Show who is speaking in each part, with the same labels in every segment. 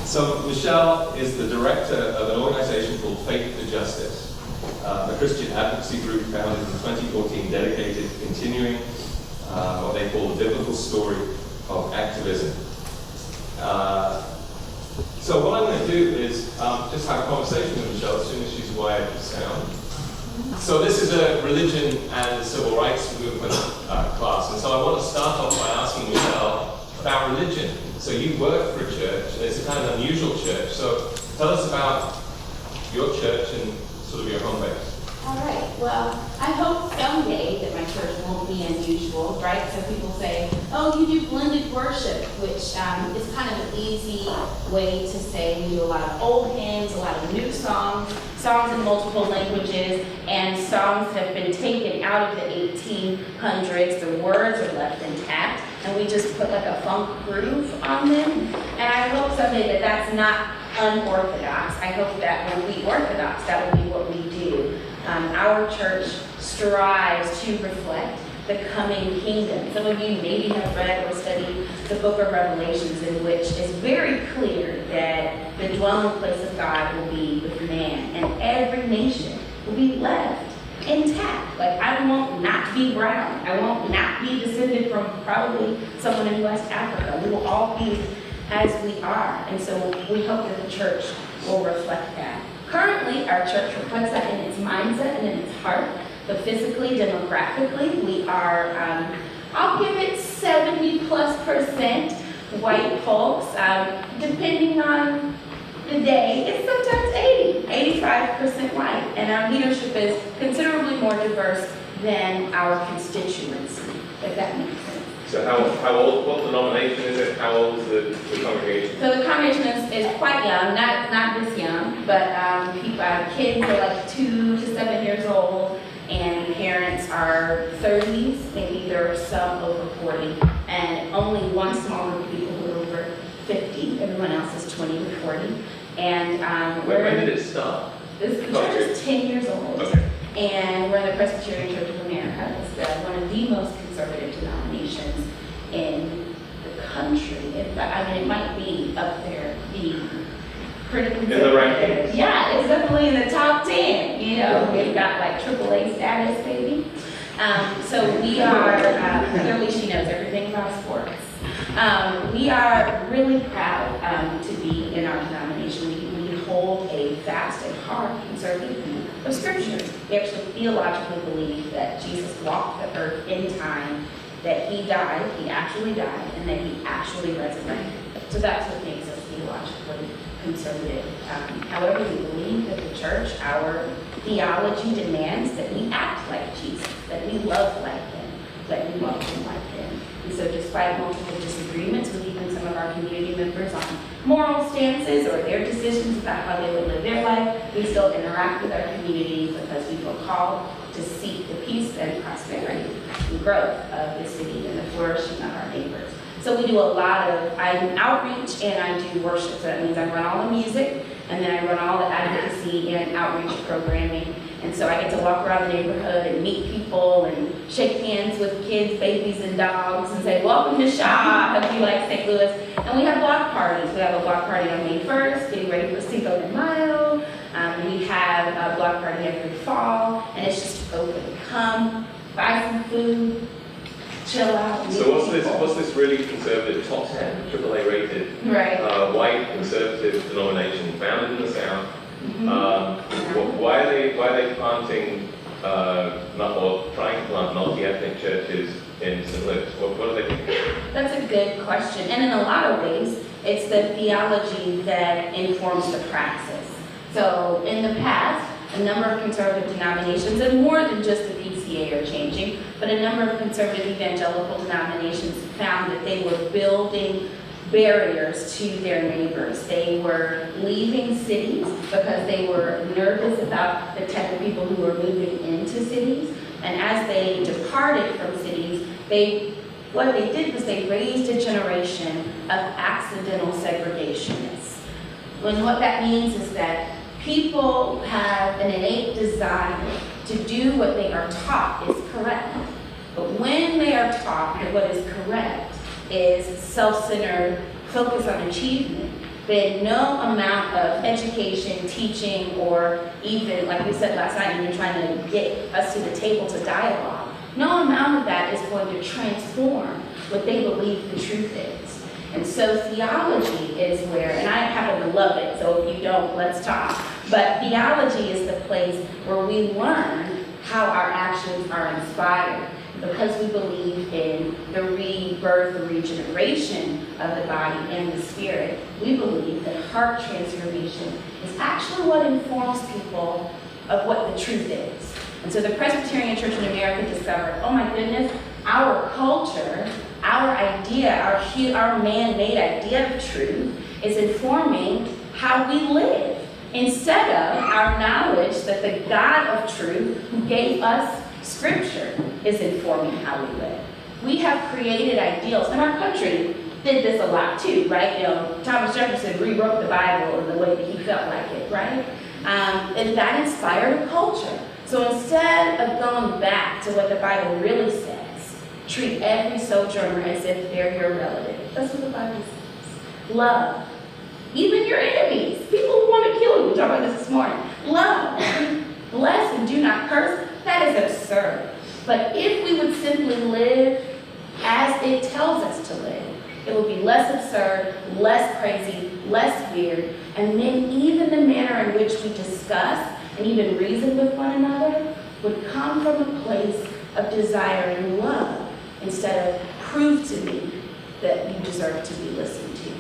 Speaker 1: So Michelle is the director of an organization called Faith for Justice, a Christian advocacy group founded in 2014 dedicated to continuing what they call the biblical story of activism. So what I'm going to do is just have a conversation with Michelle as soon as she's wired to sound. So this is a religion and civil rights movement class, and so I want to start off by asking Michelle about religion. So you work for a church, and it's a kind of unusual church, so tell us about your church and sort of your home base.
Speaker 2: All right, well, I hope someday that my church won't be unusual, right? So people say, oh, you do blended worship, which is kind of an easy way to say we do a lot of old hymns, a lot of new songs, songs in multiple languages, and songs that have been taken out of the 1800s. The words are left intact, and we just put like a funk groove on them. And I hope someday that that's not unorthodox. I hope that will be orthodox. That will be what we do. Our church strives to reflect the coming kingdom. Some of you maybe have read or studied the book of Revelations, in which it's very clear that the dwelling place of God will be with man, and every nation will be left intact. Like, I won't not be brown. I won't not be descended from probably someone in West Africa. We will all be as we are. And so we hope that the church will reflect that. Currently, our church reflects that in its mindset and in its heart. But physically, demographically, we are, I'll give it 70+% white folks. Depending on the day, it's sometimes 85% white. And our leadership is considerably more diverse than our constituency, if that makes sense.
Speaker 1: So how old, what denomination is it? How old is the congregation?
Speaker 2: So the congregation is quite young, not this young, but kids are like 2 to 7 years old, and parents are 30s, maybe there are some over 40, and only one small group of people who are over 50. Everyone else is 20 to 40. And
Speaker 1: when did it start?
Speaker 2: The church is 10 years old.
Speaker 1: Okay.
Speaker 2: And we're the Presbyterian Church of America. It's one of the most conservative denominations in the country. It might be up there, being pretty conservative.
Speaker 1: In the rankings?
Speaker 2: Yeah, it's definitely in the top 10. You know, we've got like AAA status, baby. So we are, clearly she knows everything about sports. We are really proud to be in our denomination. We hold a fast and hard conservative view of Scripture. We actually theologically believe that Jesus walked the earth in time, that he died, he actually died, and that he actually resurrected. So that's what makes us theologically conservative. However, we believe that the church, our theology demands that we act like Jesus, that we love like him, that we love him like him. And so despite multiple disagreements with even some of our community members on moral stances or their decisions about how they would live their life, we still interact with our communities because we feel called to seek the peace and prosperity and growth of the city and the flourishing of our neighbors. So we do a lot of outreach, and I do worship. So that means I run all the music, and then I run all the advocacy and outreach programming. And so I get to walk around the neighborhood and meet people and shake hands with kids, babies, and dogs and say, welcome to Shaw, hope you like St. Louis. And we have block parties. We have a block party on May 1st, getting ready for Cinco de Mayo. We have a block party every fall, and it's just open. Come, buy some food, chill out.
Speaker 1: So what's this really conservative, top 10, AAA rated,
Speaker 2: right.
Speaker 1: White conservative denomination founded in the South?
Speaker 2: Mm-hmm.
Speaker 1: Why are they planting or trying to plant multi-ethnic churches in St. Louis? What are they thinking?
Speaker 2: That's a good question, and in a lot of ways, it's the theology that informs the praxis. So in the past, a number of conservative denominations, and more than just the PCA are changing, but a number of conservative evangelical denominations found that they were building barriers to their neighbors. They were leaving cities because they were nervous about the type of people who were moving into cities. And as they departed from cities, what they did was they raised a generation of accidental segregationists. And what that means is that people have an innate desire to do what they are taught is correct. But when they are taught that what is correct is self-centered, focus on achievement, been no amount of education, teaching, or even, like we said last night, even trying to get us to the table to dialogue. No amount of that is going to transform what they believe the truth is. And so theology is where, and I happen to love it, so if you don't, let's talk. But theology is the place where we learn how our actions are inspired. Because we believe in the rebirth, the regeneration of the body and the spirit, we believe that heart transformation is actually what informs people of what the truth is. And so the Presbyterian Church in America discovered, oh my goodness, our culture, our idea, our man-made idea of truth is informing how we live, instead of our knowledge that the God of truth who gave us Scripture is informing how we live. We have created ideals, and our country did this a lot too, right? You know, Thomas Jefferson rewrote the Bible in the way that he felt like it, right? And that inspired a culture. So instead of going back to what the Bible really says, treat every sojourner as if they're your relative. That's what the Bible says. Love. Even your enemies, people who want to kill you. We talked about this morning. Love. Bless and do not curse. That is absurd. But if we would simply live as it tells us to live, it would be less absurd, less crazy, less weird, and then even the manner in which we discuss and even reason with one another would come from a place of desiring love instead of prove to me that you deserve to be listened to.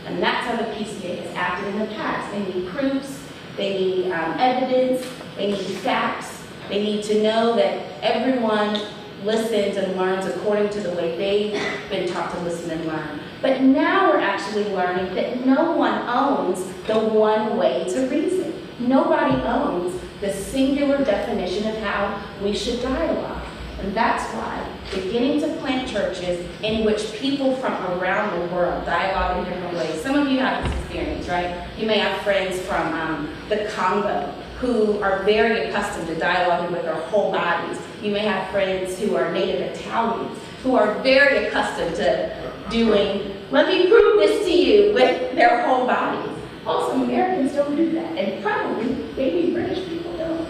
Speaker 2: And that's how the PCA has acted in the past. They need proofs, they need evidence, they need facts. They need to know that everyone listens and learns according to the way they've been taught to listen and learn. But now we're actually learning that no one owns the one way to reason. Nobody owns the singular definition of how we should dialogue. And that's why beginning to plant churches in which people from around the world dialogue in different ways. Some of you have this experience, right? You may have friends from the Congo who are very accustomed to dialoguing with their whole bodies. You may have friends who are native Italians who are very accustomed to doing, let me prove this to you, with their whole bodies. Also, Americans don't do that, and probably maybe British people don't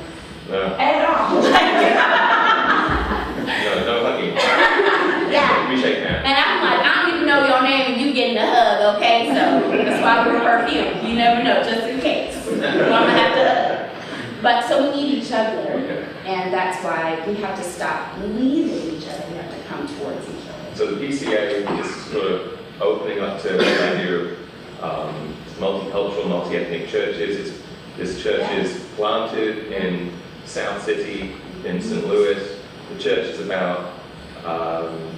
Speaker 2: at all.
Speaker 1: No hugging.
Speaker 2: Yeah.
Speaker 1: We shake hands.
Speaker 2: And I'm like, I don't even know your name and you getting a hug, okay? So that's why we're perfume. You never know, just in case. I'm gonna have to hug. But so we need each other, and that's why we have to stop leaving each other. We have to come towards each other.
Speaker 1: So the PCA is sort of opening up to the idea of multicultural, multi-ethnic churches. This church is planted in South City, in St. Louis. The church is about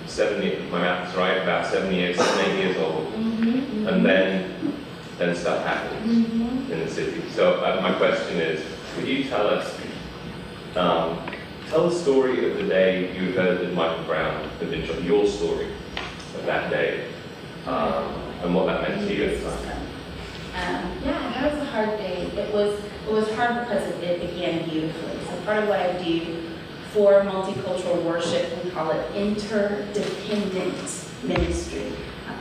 Speaker 1: 70, my math is right, about 7 years, 8 years old. Mm-hmm. And then stuff happens in the city. So my question is, could you tell the story of the day you heard that Michael Brown had been shot, your story of that day, and what that meant to you at the time?
Speaker 2: Yeah, that was a hard day. It was hard because it began beautifully. So part of what I do for multicultural worship, we call it interdependent ministry.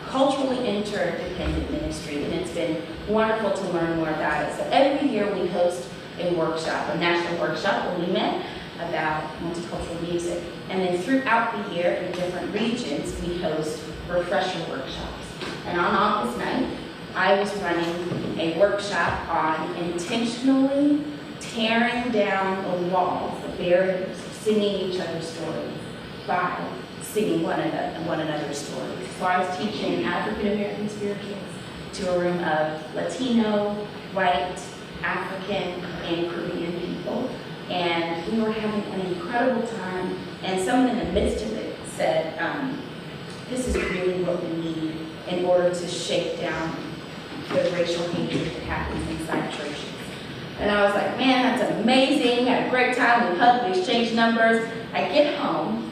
Speaker 2: Culturally interdependent ministry, and it's been wonderful to learn more about it. So every year we host a workshop, a national workshop where we met about multicultural music. And then throughout the year in different regions, we host refresher workshops. And on August 9th, I was running a workshop on intentionally tearing down the walls, the barriers of singing each other's stories by singing one another's stories. So I was teaching African American spirituals to a room of Latino, white, African, and Caribbean people. And we were having an incredible time. And someone in the midst of it said, this is really what we need in order to shake down the racial hatred that happens inside churches. And I was like, man, that's amazing. We had a great time. We hugged, we exchanged numbers. I get home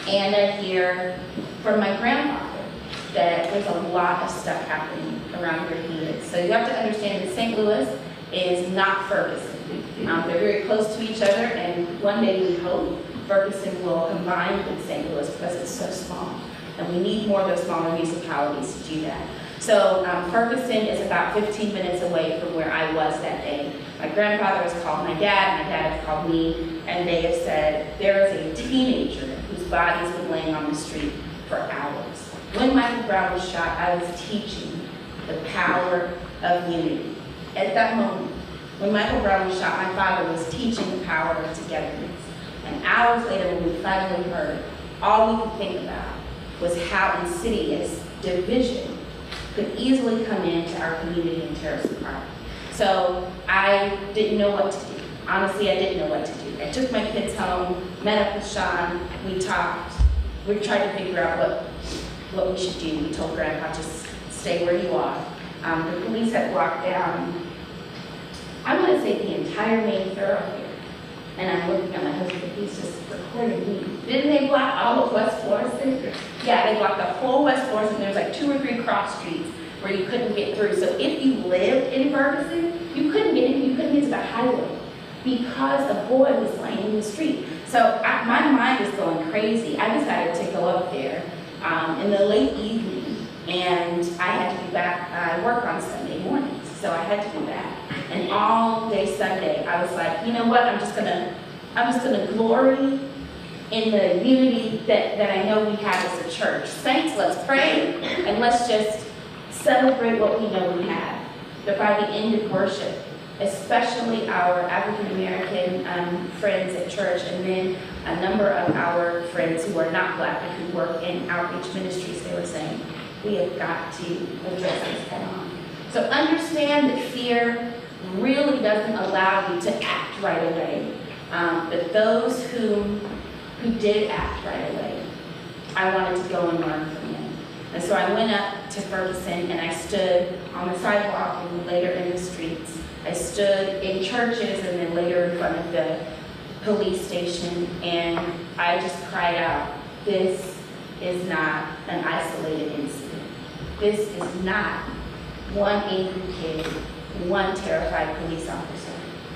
Speaker 2: and I hear from my grandfather that there's a lot of stuff happening around where he is. So you have to understand that St. Louis is not Ferguson. They're very close to each other, and one day we hope Ferguson will combine with St. Louis because it's so small. And we need more of those smaller municipalities to do that. So Ferguson is about 15 minutes away from where I was that day. My grandfather has called my dad has called me, and they have said there is a teenager whose body's been laying on the street for hours. When Michael Brown was shot, I was teaching the power of unity. At that moment, when Michael Brown was shot, my father was teaching the power of togetherness. And hours later, when we finally heard, all we could think about was how insidious division could easily come into our community and tear us apart. So I didn't know what to do. Honestly, I didn't know what to do. I took my kids home, met up with Sean, we talked, we tried to figure out what we should do. We told Grandpa, just stay where you are. The police had walked down, I want to say the entire main thoroughfare. And I'm looking at my husband, he's just recording me. Didn't they block all of West Florissant? Yeah, they blocked the whole West Florissant. There was like 2 or 3 cross streets where you couldn't get through. So if you lived in Ferguson, you couldn't get in, you couldn't get to the highway because a boy was laying in the street. So my mind was going crazy. I decided to go up there in the late evening, and I had to be back. I work on Sunday mornings, so I had to be back. And all day Sunday, I was like, you know what? I'm just gonna glory in the unity that I know we have as a church. Saints, let's pray and let's just celebrate what we know we have. But by the end of worship, especially our African American friends at church, and then a number of our friends who are not Black but who work in outreach ministries, they were saying, we have got to address this head on. So understand that fear really doesn't allow you to act right away. But those who did act right away, I wanted to go and learn from them. And so I went up to Ferguson and I stood on the sidewalk and later in the streets. I stood in churches and then later in front of the police station, and I just cried out, this is not an isolated incident. This is not one angry kid, one terrified police officer.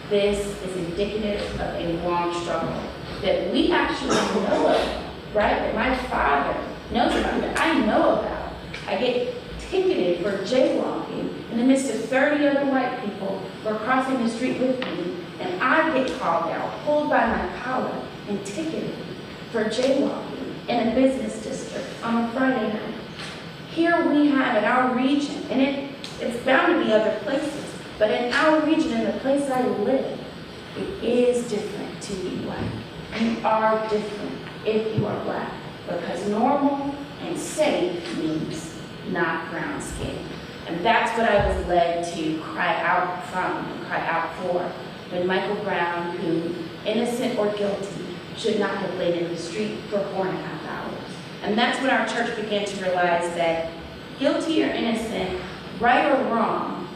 Speaker 2: This is indicative of a long struggle that we actually know about, right? That my father knows about, that I know about. I get ticketed for jaywalking in the midst of 30 other white people who are crossing the street with me, and I get called out, pulled by my collar, and ticketed for jaywalking in a business district on a Friday night. Here we have in our region, and it's bound to be other places, but in our region, in the place I live, it is different to be Black. You are different if you are Black, because normal and safe means not brown skin. And that's what I was led to cry out from, and cry out for, when Michael Brown, who, innocent or guilty, should not have laid in the street for 4.5 hours. And that's when our church began to realize that guilty or innocent, right or wrong,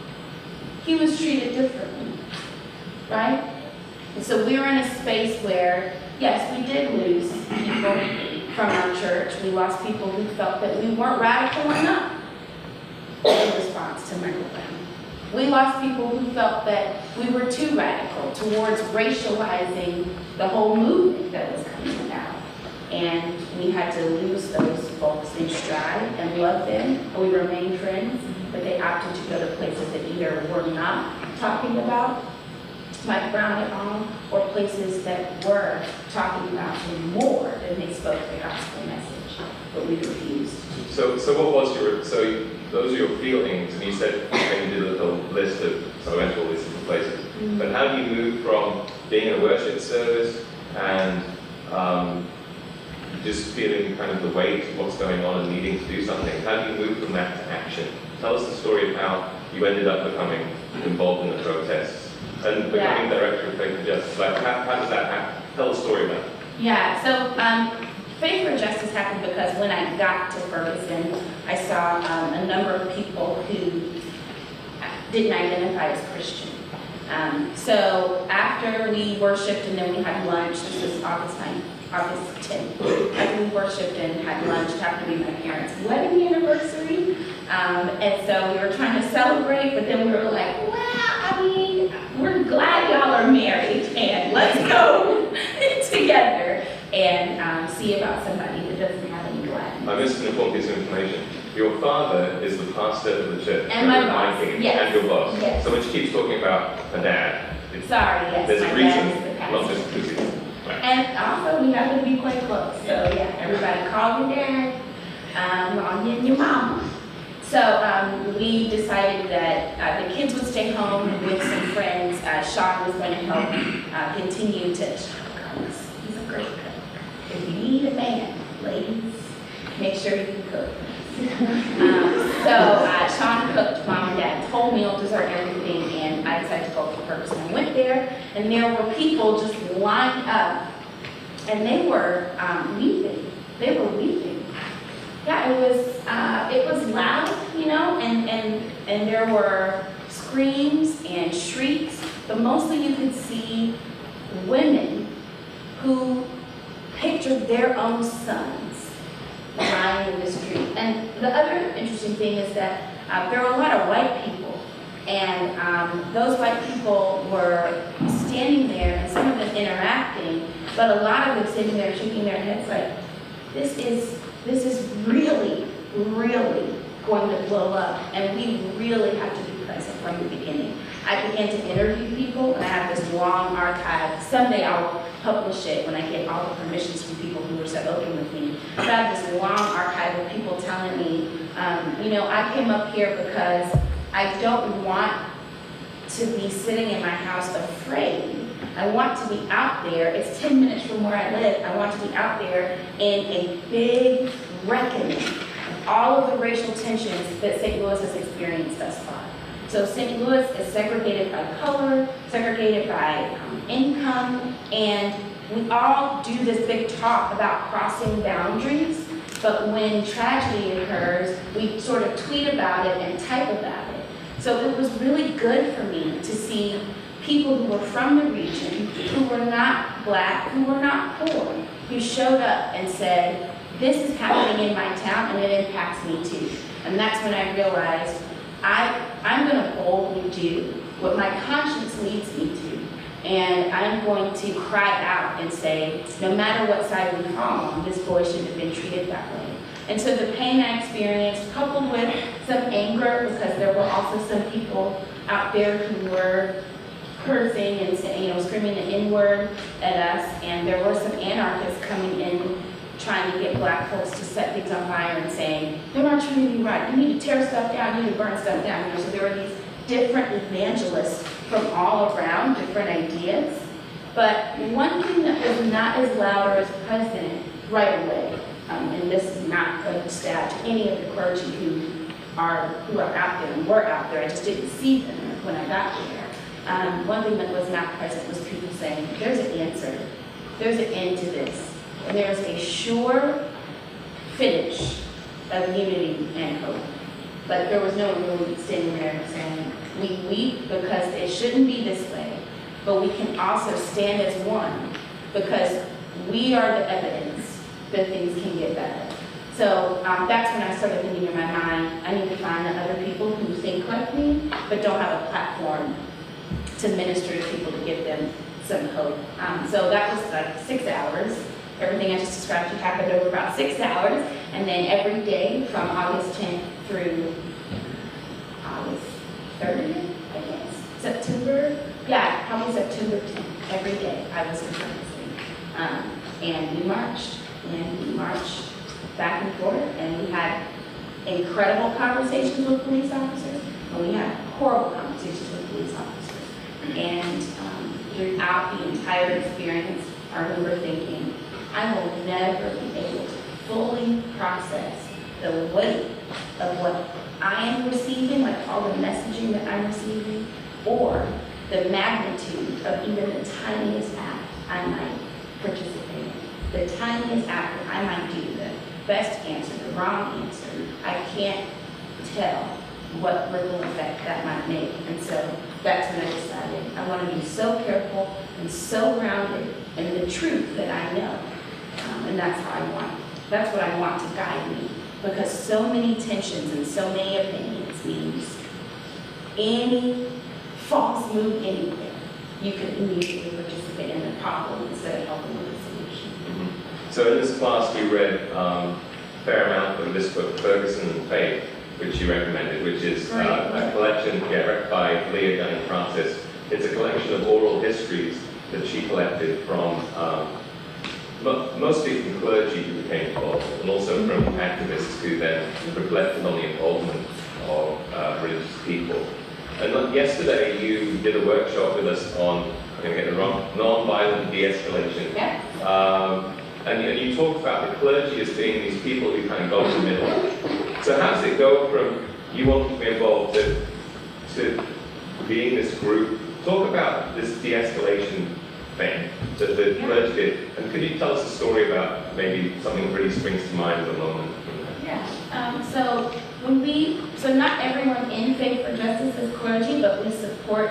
Speaker 2: he was treated differently, right? And so we were in a space where, yes, we did lose people from our church. We lost people who felt that we weren't radical enough in response to Michael Brown. We lost people who felt that we were too radical towards racializing the whole movement that was coming about. And we had to lose those folks in stride and love them, and we remained friends, but they opted to go to places that either were not talking about Mike Brown at all, or places that were talking about him more than they spoke the gospel message, but we refused.
Speaker 1: So what was those are your feelings, and you said you did a little list of, so I went to all these different places, but how do you move from being in a worship service and just feeling kind of the weight of what's going on and needing to do something? How do you move from that to action? Tell us the story of how you ended up becoming involved in the protests and becoming Director of Faith and Justice. Like, how does that happen? Tell the story about it.
Speaker 2: Yeah, so Faith for Justice happened because when I got to Ferguson, I saw a number of people who didn't identify as Christian. So after we worshiped and then we had lunch, this was August 10th. After we worshiped and had lunch, it happened to be my parents' wedding anniversary. And so we were trying to celebrate, but then we were like, well, I mean, we're glad y'all are married, and let's go together and see about somebody that doesn't have any Black.
Speaker 1: I missed an important piece of information. Your father is the pastor of the church.
Speaker 2: And my boss,
Speaker 1: Higgins,
Speaker 2: yes.
Speaker 1: And your boss.
Speaker 2: Yes.
Speaker 1: So when she keeps talking about her dad,
Speaker 2: Sorry, yes,
Speaker 1: there's
Speaker 2: my
Speaker 1: a
Speaker 2: dad is
Speaker 1: reason,
Speaker 2: the
Speaker 1: not
Speaker 2: pastor.
Speaker 1: just because he's... Right.
Speaker 2: And also, we happen to be quite close. So yeah, everybody call your dad, and your mama. So we decided that the kids would stay home with some friends. Sean was going to help continue to. He's a great cook. If you need a man, ladies, make sure you can cook. So Sean cooked mom and dad's whole meal, dessert, everything, and I decided to go for Ferguson. I went there, and there were people just lined up, and they were weeping. They were weeping. Yeah, it was loud, you know, and there were screams and shrieks, but mostly you could see women who pictured their own sons lying in the street. And the other interesting thing is that there were a lot of white people, and those white people were standing there, and some of them interacting, but a lot of them sitting there shaking their heads like, this is really, really going to blow up, and we really have to be present from the beginning. I began to interview people, and I have this long archive. Someday I'll publish it when I get all the permissions from people who were so open with me. But I have this long archive of people telling me, you know, I came up here because I don't want to be sitting in my house afraid. I want to be out there. It's 10 minutes from where I live. I want to be out there in a big reckoning of all of the racial tensions that St. Louis has experienced thus far. So St. Louis is segregated by color, segregated by income, and we all do this big talk about crossing boundaries, but when tragedy occurs, we sort of tweet about it and type about it. So it was really good for me to see people who were from the region, who were not Black, who were not poor, who showed up and said, this is happening in my town and it impacts me too. And that's when I realized I'm going to boldly do what my conscience leads me to. And I'm going to cry out and say, no matter what side we fall on, this boy shouldn't have been treated that way. And so the pain I experienced, coupled with some anger, because there were also some people out there who were cursing and screaming the N-word at us, and there were some anarchists coming in trying to get Black folks to set things on fire and saying, they're not treating you right, you need to tear stuff down, you need to burn stuff down. So there were these different evangelists from all around, different ideas. But one thing that was not as loud or as present right away, and this is not a stab to any of the clergy who are out there and were out there, I just didn't see them when I got there. One thing that was not present was people saying, there's an answer, there's an end to this. And there's a sure finish of unity and hope. But there was no one really standing there saying, we weep because it shouldn't be this way, but we can also stand as one because we are the evidence that things can get better. So that's when I started thinking in my mind, I need to find the other people who think like me, but don't have a platform to minister to people to give them some hope. So that was like 6 hours. Everything I just described to you happened over about 6 hours, and then every day from August 10th through August 30th, I guess, probably September 10th, every day I was in Ferguson. And we marched back and forth, and we had incredible conversations with police officers, and we had horrible conversations with police officers. And throughout the entire experience, I remember thinking, I will never be able to fully process the weight of what I am receiving, like all the messaging that I'm receiving, or the magnitude of even the tiniest act I might participate in. The tiniest act that I might do, the best answer, the wrong answer. I can't tell what ripple effect that might make. And so that's when I decided I want to be so careful and so grounded in the truth that I know. And that's what I want to guide me, because so many tensions and so many opinions means any false move anywhere, you can immediately participate in the problem instead of helping with the solution.
Speaker 1: So in this class we read fair amount of this book, Ferguson and Faith, which you recommended, which is a collection written by Leah Gunning Francis. It's a collection of oral histories that she collected from mostly from clergy who became involved, and also from activists who then reflected on the involvement of religious people. And yesterday you did a workshop with us on, I'm going to get it wrong, non-violent de-escalation.
Speaker 2: Yeah.
Speaker 1: And you talked about the clergy as being these people who kind of go in the middle. So how does it go from you wanting to be involved to being this group? Talk about this de-escalation thing that the clergy did. And could you tell us a story about maybe something that really springs to mind at the moment?
Speaker 2: Yeah. So not everyone in Faith for Justice is clergy, but we support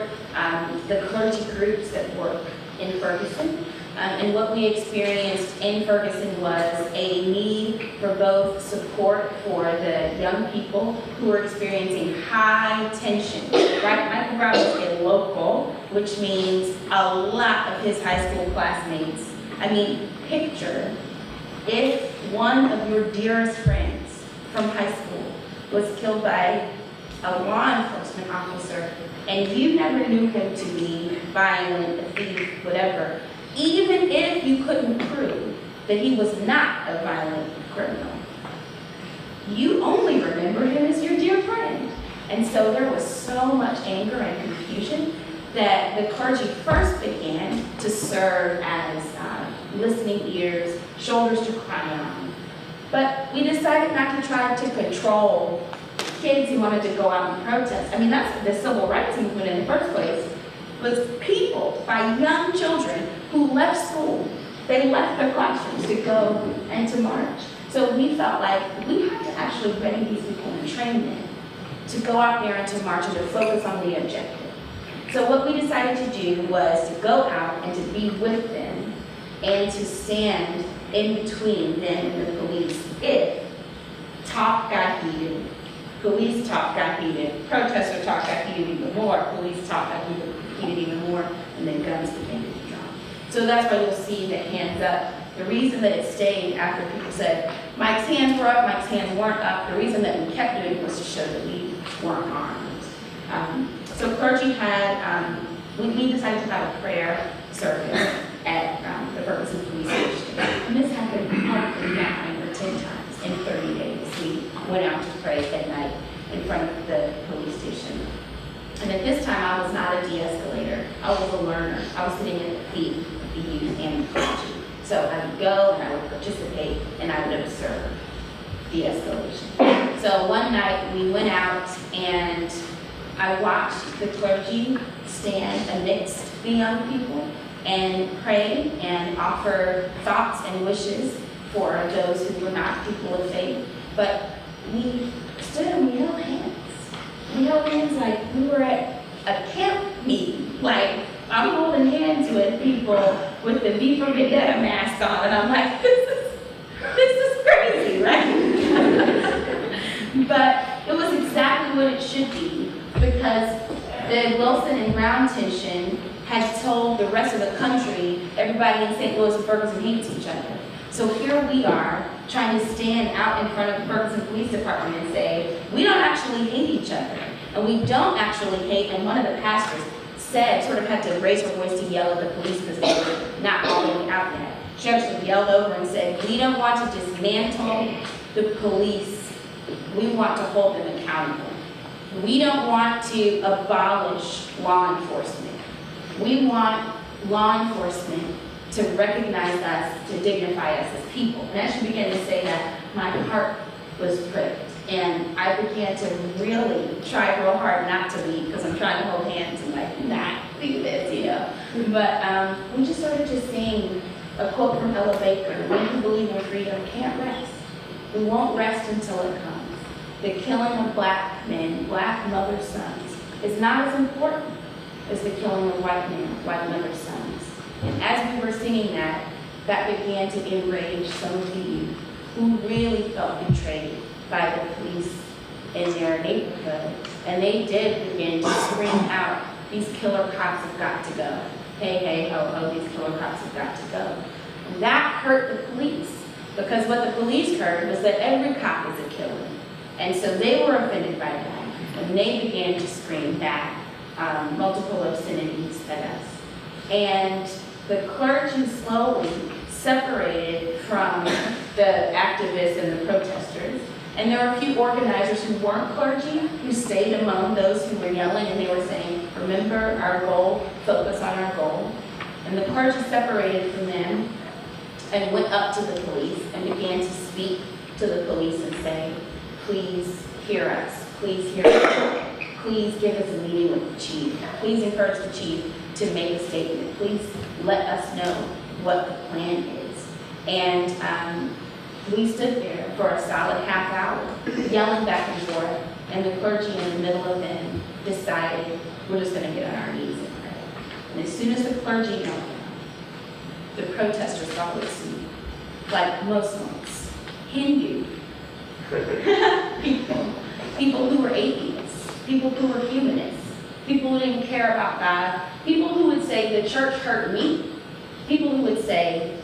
Speaker 2: the clergy groups that work in Ferguson. And what we experienced in Ferguson was a need for both support for the young people who are experiencing high tension. Right? Michael Brown is a local, which means a lot of his high school classmates. I mean, picture if one of your dearest friends from high school was killed by a law enforcement officer and you never knew him to be violent, a thief, whatever. Even if you couldn't prove that he was not a violent criminal, you only remember him as your dear friend. And so there was so much anger and confusion that the clergy first began to serve as listening ears, shoulders to cry on. But we decided not to try to control kids who wanted to go out and protest. I mean, that's the civil rights movement in the first place, was peopled by young children who left school. They left their classrooms to go and to march. So we felt like we had to actually ready these people and train them to go out there and to march and to focus on the objective. So what we decided to do was to go out and to be with them and to stand in between them and the police if talk got heated, police talk got heated, protester talk got heated even more, police talk got heated even more, and then guns began to be drawn. So that's why you'll see the hands up. The reason that it stayed after people said, Mike's hands were up, Mike's hands weren't up, the reason that we kept doing it was to show that we weren't armed. So clergy had, we decided to have a prayer service at the Ferguson police station. And this happened probably 9 or 10 times in 30 days. We went out to pray at night in front of the police station. And at this time, I was not a de-escalator. I was a learner. I was sitting at the feet of the youth and the clergy. So I would go and I would participate and I would observe de-escalation. So one night we went out and I watched the clergy stand amidst the young people and pray and offer thoughts and wishes for those who were not people of faith. But we stood and we held hands. We held hands like we were at a camp meeting. Like, I'm holding hands with people with the V for Vendetta mask on, and I'm like, this is crazy, right? But it was exactly what it should be, because the Wilson and Brown tension had told the rest of the country, everybody in St. Louis and Ferguson hates each other. So here we are, trying to stand out in front of the Ferguson Police Department and say, we don't actually hate each other. And we don't actually hate, and one of the pastors said, sort of had to raise her voice to yell at the police because they were not all the way out yet. She actually yelled over and said, we don't want to dismantle the police. We want to hold them accountable. We don't want to abolish law enforcement. We want law enforcement to recognize us, to dignify us as people. And as she began to say that, my heart was pricked. And I began to really try real hard not to leave, because I'm trying to hold hands and like not do this, you know. But we just started to sing a quote from Ella Baker: "We who believe in freedom can't rest. We won't rest until it comes. The killing of black men, black mothers' sons, is not as important as the killing of white men, white mothers' sons." And as we were singing that, that began to enrage some of the youth who really felt betrayed by the police in their neighborhood. And they did begin to scream out, "These killer cops have got to go. Hey, hey, ho, ho, these killer cops have got to go." And that hurt the police. Because what the police heard was that every cop is a killer. And so they were offended by that. And they began to scream back multiple obscenities at us. And the clergy slowly separated from the activists and the protesters. And there were a few organizers who weren't clergy who stayed among those who were yelling, and they were saying, remember our goal, focus on our goal. And the clergy separated from them and went up to the police and began to speak to the police and say, please hear us, please hear us, please give us a meeting with the chief, please encourage the chief to make a statement, please let us know what the plan is. And we stood there for a solid half hour, yelling back and forth, and the clergy in the middle of them decided we're just going to get on our knees and pray. And as soon as the clergy knelt down, the protesters followed suit, like Muslims, Hindu, people who were atheists, people who were humanists, people who didn't care about God, people who would say the church hurt me, people who would say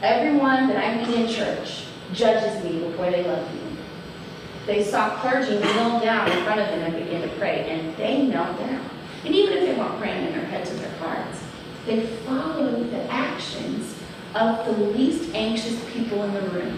Speaker 2: everyone that I meet in church judges me before they love me. They saw clergy kneel down in front of them and begin to pray, and they knelt down. And even if they weren't praying in their heads or their hearts, they followed the actions of the least anxious people in the room.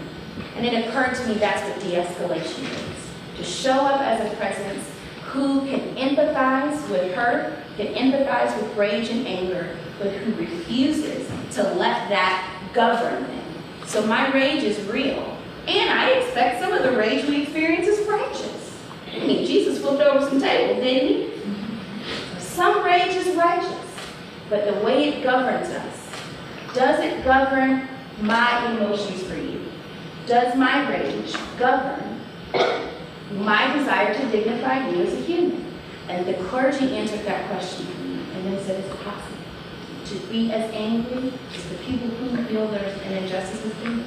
Speaker 2: And it occurred to me that's what de-escalation is. To show up as a presence who can empathize with hurt, can empathize with rage and anger, but who refuses to let that govern them. So my rage is real. And I expect some of the rage we experience is righteous. I mean, Jesus flipped over some tables, didn't he? Some rage is righteous. But the way it governs us, does it govern my emotions for you? Does my rage govern my desire to dignify you as a human? And the clergy answered that question for me, and they said it's possible to be as angry as the people who feel there's an injustice with them,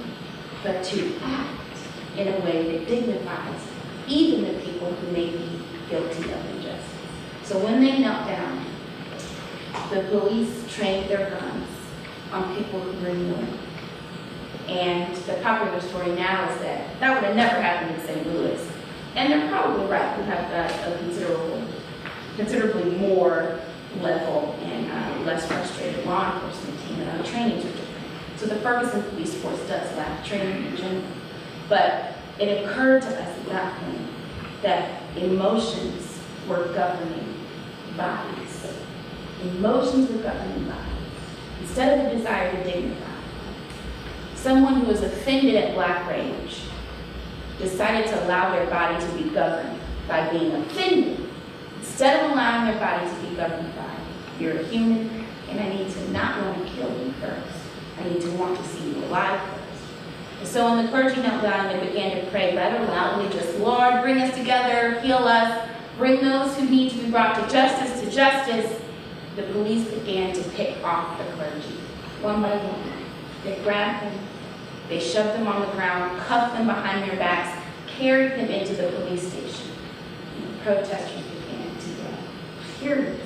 Speaker 2: but to act in a way that dignifies even the people who may be guilty of injustice. So when they knelt down, the police trained their guns on people who were kneeling. And the popular story now is that that would have never happened in St. Louis. And they're probably right. We have got a considerably more level and less frustrated law enforcement team, and our trainings are different. So the Ferguson police force does lack training in general. But it occurred to us at that point that emotions were governing bodies. Emotions were governing bodies. Instead of the desire to dignify, someone who was offended at black rage decided to allow their body to be governed by being offended. Instead of allowing their body to be governed by, you're a human, and I need to not want to kill you first. I need to want to see you alive first. And so when the clergy knelt down, they began to pray rather loudly, just, Lord, bring us together, heal us, bring those who need to be brought to justice to justice. The police began to pick off the clergy, one by one. They grabbed them, they shoved them on the ground, cuffed them behind their backs, carried them into the police station. And the protesters began to yell, furious.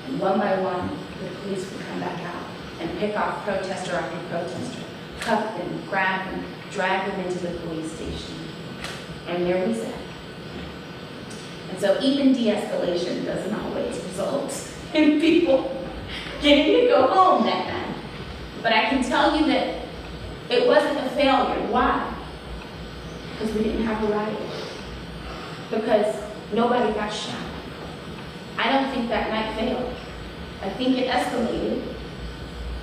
Speaker 2: And one by one, the police would come back out and pick off protester after protester, cuff them, grab them, drag them into the police station. And there we sat. And so even de-escalation doesn't always result in people getting to go home that night. But I can tell you that it wasn't a failure. Why? Because we didn't have a riot. Because nobody got shot. I don't think that night failed. I think it escalated,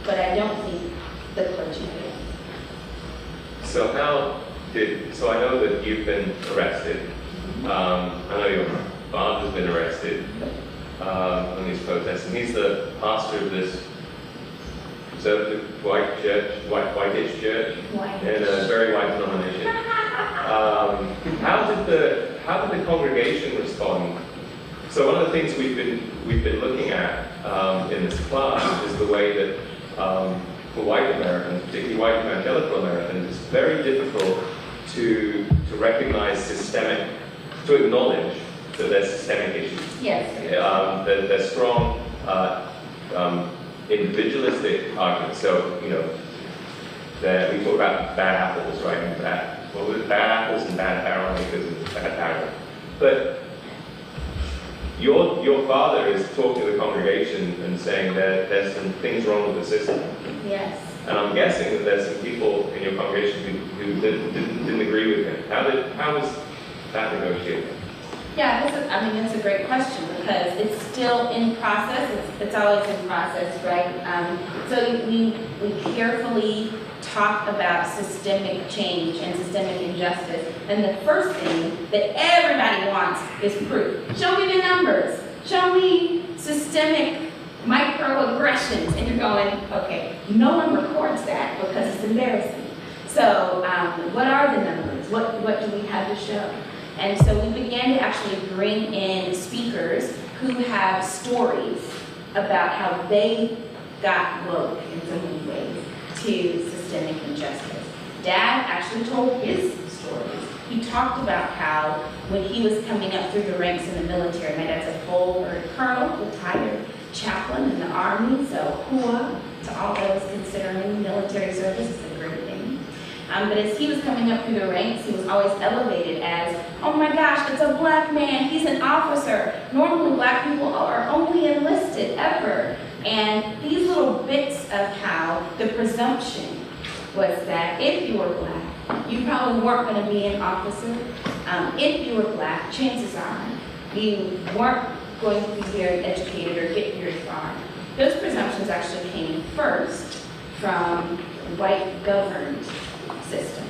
Speaker 2: but I don't think the clergy failed.
Speaker 1: So I know that you've been arrested. I know your father's been arrested on these protests, and he's the pastor of this conservative whitish church in a very white denomination. How did the congregation respond? So one of the things we've been looking at in this class is the way that for white Americans, particularly white evangelical Americans, it's very difficult to recognize to acknowledge that there's systemic issues.
Speaker 2: Yes.
Speaker 1: There's strong individualistic arguments. So, that we talk about bad apples, right? And bad apples and bad barrel makers and bad barrel. But your father is talking to the congregation and saying that there's some things wrong with the system.
Speaker 2: Yes.
Speaker 1: And I'm guessing that there's some people in your congregation who didn't agree with him. How was that negotiated?
Speaker 2: Yeah, that's a great question because it's still in process. It's always in process, right? So we carefully talk about systemic change and systemic injustice. And the first thing that everybody wants is proof. Show me the numbers. Show me systemic microaggressions. And you're going, okay, no one records that because it's embarrassing. So what are the numbers? What do we have to show? And so we began to actually bring in speakers who have stories about how they got woke in so many ways to systemic injustice. Dad actually told his stories. He talked about how when he was coming up through the ranks in the military, my dad's a full colonel, retired chaplain in the Army, so hua to all those considering military service is a great thing. But as he was coming up through the ranks, he was always elevated as, oh my gosh, it's a black man, he's an officer. Normally black people are only enlisted ever. And these little bits of how the presumption was that if you were black, you probably weren't going to be an officer. If you were black, chances are you weren't going to be very educated or get very far. Those presumptions actually came first from white governed systems.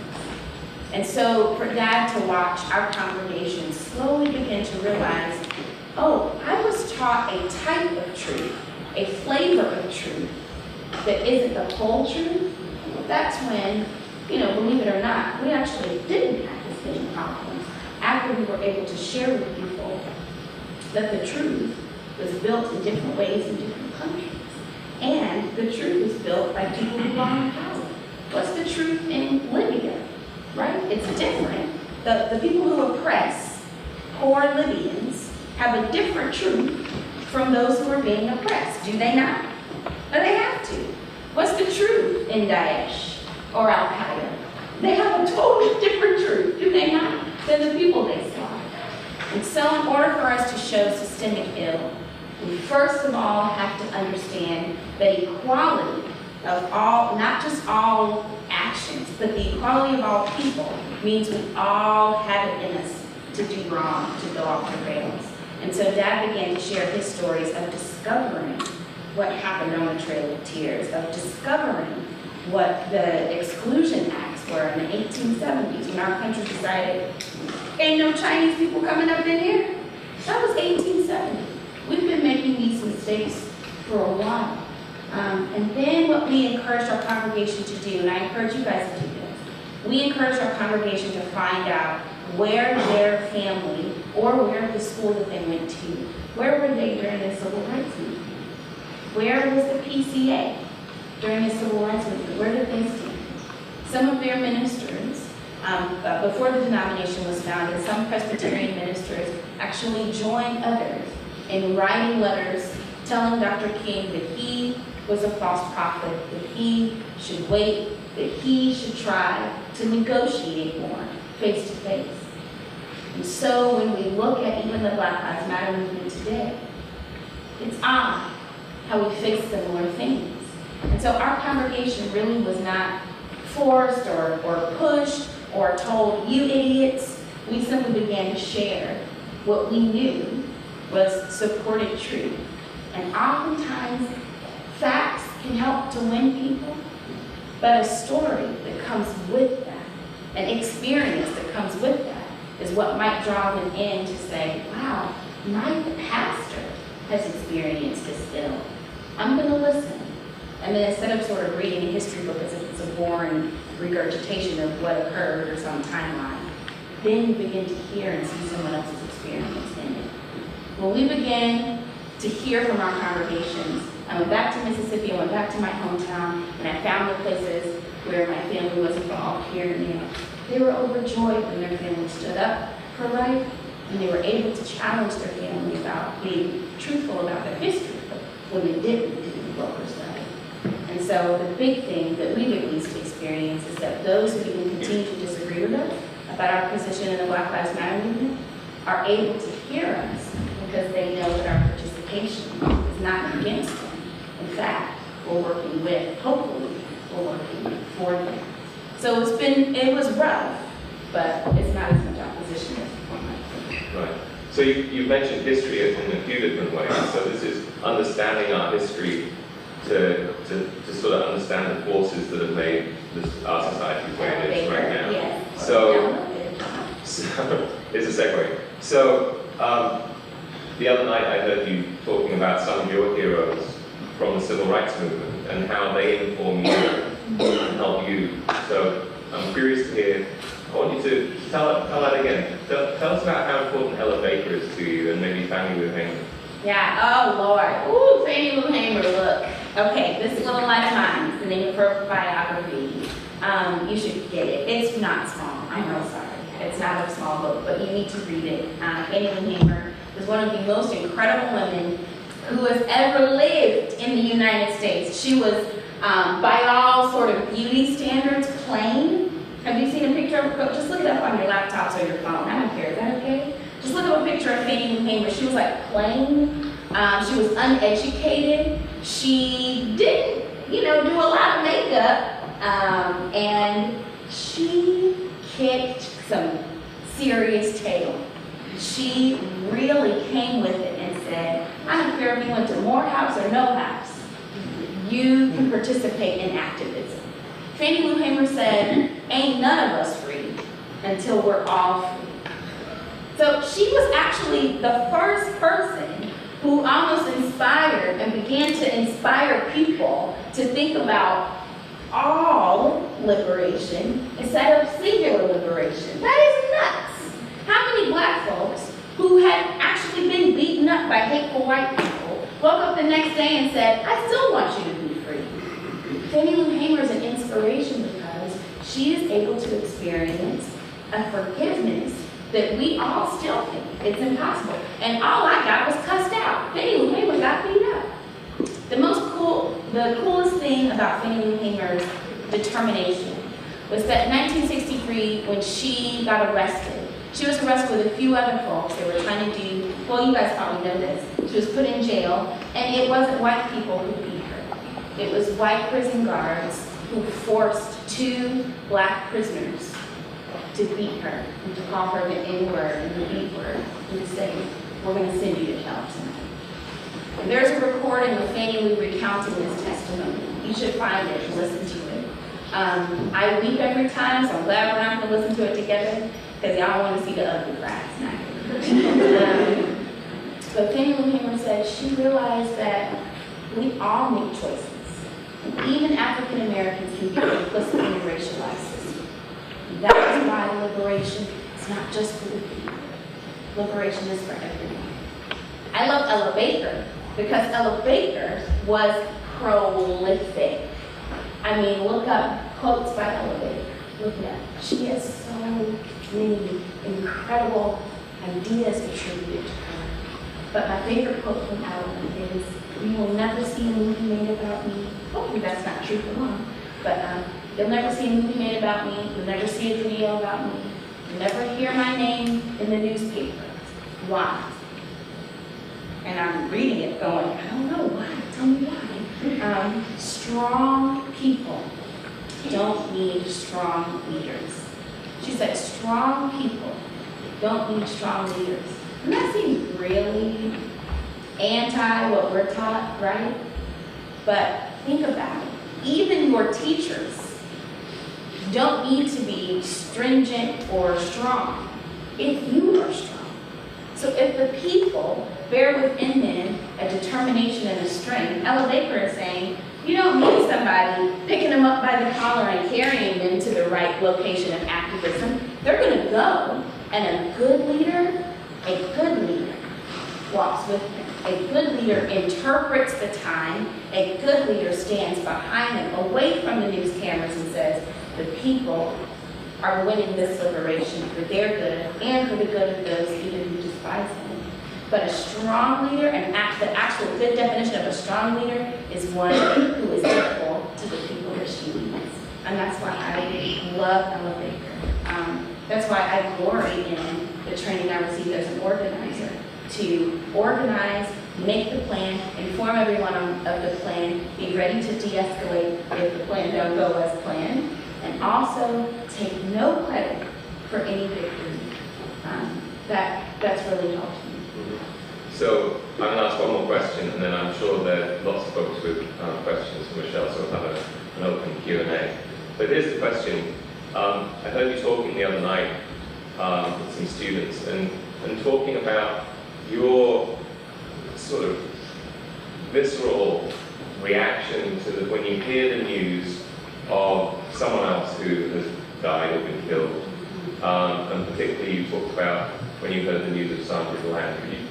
Speaker 2: And so for Dad to watch our congregation slowly begin to realize, oh, I was taught a type of truth, a flavor of truth that isn't the whole truth. That's when, believe it or not, we actually didn't have this many problems after we were able to share with people that the truth was built in different ways in different countries. And the truth was built by people who are in power. What's the truth in Libya, right? It's different. The people who oppress poor Libyans have a different truth from those who are being oppressed. Do they not? No, they have to. What's the truth in Daesh or Al-Qaeda? They have a totally different truth, do they not, than the people they slaughter. And so in order for us to show systemic ill, we first of all have to understand that equality of all, not just all actions, but the equality of all people means we all have it in us to do wrong, to go off the rails. And so Dad began to share his stories of discovering what happened on the Trail of Tears, of discovering what the exclusion acts were in the 1870s when our country decided, ain't no Chinese people coming up in here. That was 1870. We've been making these mistakes for a while. And then what we encouraged our congregation to do, and I encourage you guys to do this, we encouraged our congregation to find out where their family or where the school that they went to, where were they during the Civil Rights Movement? Where was the PCA during the Civil Rights Movement? Where did they stand? Some of their ministers, before the denomination was founded, some Presbyterian ministers actually joined others in writing letters telling Dr. King that he was a false prophet, that he should wait, that he should try to negotiate more face to face. And so when we look at even the Black Lives Matter movement today, it's odd how we face similar things. And so our congregation really was not forced or pushed or told, you idiots. We simply began to share what we knew was supported truth. And oftentimes, facts can help to win people, but a story that comes with that, an experience that comes with that, is what might draw them in to say, wow, my pastor has experienced this ill. I'm going to listen. And then instead of sort of reading a history book as if it's a boring regurgitation of what occurred or some timeline, then you begin to hear and see someone else's experience in it. When we began to hear from our congregations, I went back to Mississippi, I went back to my hometown, and I found the places where my family was involved here in New York. They were overjoyed when their family stood up for life, and they were able to challenge their family about being truthful about their history, but when they didn't, what was right. And so the big thing that we've at least experienced experience is that those who even continue to disagree with us about our position in the Black Lives Matter movement are able to hear us because they know that our participation is not against them. In fact, we're working with, hopefully, we're working for them. So it was rough, but it's not as much opposition as one might think.
Speaker 1: Right. So you've mentioned history in a few different ways. So this is understanding our history to sort of understand the forces that have made our society where it is right now.
Speaker 2: Yes.
Speaker 1: So it's a segue. So the other night I heard you talking about some of your heroes from the civil rights movement and how they inform you and help you. So I'm curious to hear. I want you to tell that again. Tell us about how important Ella Baker is to you and maybe Fannie Lou Hamer.
Speaker 2: Yeah, oh Lord. Ooh, Fannie Lou Hamer, look. Okay, This Little Light of Mine is the name of her biography. You should get it. It's not small, I'm real sorry. It's not a small book, but you need to read it. Fannie Lou Hamer was one of the most incredible women who has ever lived in the United States. She was, by all sort of beauty standards, plain. Have you seen a picture of her? Just look it up on your laptops or your phone. I don't care. Is that okay? Just look up a picture of Fannie Lou Hamer. She was like plain. She was uneducated. She didn't, do a lot of makeup. And she kicked some serious tail. She really came with it and said, I don't care if you went to Morehouse or no house. You can participate in activism. Fannie Lou Hamer said, ain't none of us free until we're all free. So she was actually the first person who almost inspired and began to inspire people to think about all liberation instead of singular liberation. That is nuts. How many black folks who had actually been beaten up by hateful white people woke up the next day and said, I still want you to be free? Fannie Lou Hamer is an inspiration because she is able to experience a forgiveness that we all still think it's impossible. And all I got was cussed out. Fannie Lou Hamer got beat up. The coolest thing about Fannie Lou Hamer's determination was that in 1963, when she got arrested, she was arrested with a few other folks. They were trying to do, well, you guys probably know this. She was put in jail, and it wasn't white people who beat her. It was white prison guards who forced 2 black prisoners to beat her and to call her the N-word and the B-word and to say, we're going to send you to hell tonight. And there's a recording of Fannie Lou recounting this testimony. You should find it and listen to it. I weep every time, so I'm glad we're not going to listen to it together because y'all want to see the ugly cry tonight. But Fannie Lou Hamer said she realized that we all make choices. And even African Americans can be complicit in a racialized system. And that is why liberation is not just for the people. Liberation is for everyone. I love Ella Baker because Ella Baker was prolific. I mean, look up quotes by Ella Baker. Look it up. She has so many incredible ideas attributed to her. But my favorite quote from Ella is, you will never see a movie made about me. Hopefully that's not true for long. But you'll never see a movie made about me. You'll never see a video about me. You'll never hear my name in the newspaper. Why? And I'm reading it going, I don't know why. Tell me why. Strong people don't need strong leaders. She said, strong people don't need strong leaders. And that seems really anti what we're taught, right? But think about it. Even your teachers don't need to be stringent or strong if you are strong. So if the people bear within them a determination and a strength, Ella Baker is saying, you don't need somebody picking them up by the collar and carrying them to the right location of activism. They're going to go, and a good leader walks with them. A good leader interprets the time. A good leader stands behind them, away from the news cameras, and says, the people are winning this liberation for their good and for the good of those even who despise them. But a strong leader, and the actual good definition of a strong leader, is one who is equal to the people that she leads. And that's why I love Elevate. That's why I glory in the training I received as an organizer, to organize, make the plan, inform everyone of the plan, be ready to de-escalate if the plan don't go as planned, and also take no credit for any victory. That's really helped me.
Speaker 1: So I'm going to ask one more question, and then I'm sure there are lots of folks with questions for Michelle, so we'll have an open Q&A. But here's the question. I heard you talking the other night with some students, and talking about your sort of visceral reaction to when you hear the news of someone else who has died or been killed. And particularly you talked about when you heard the news of Sandra Land. Could you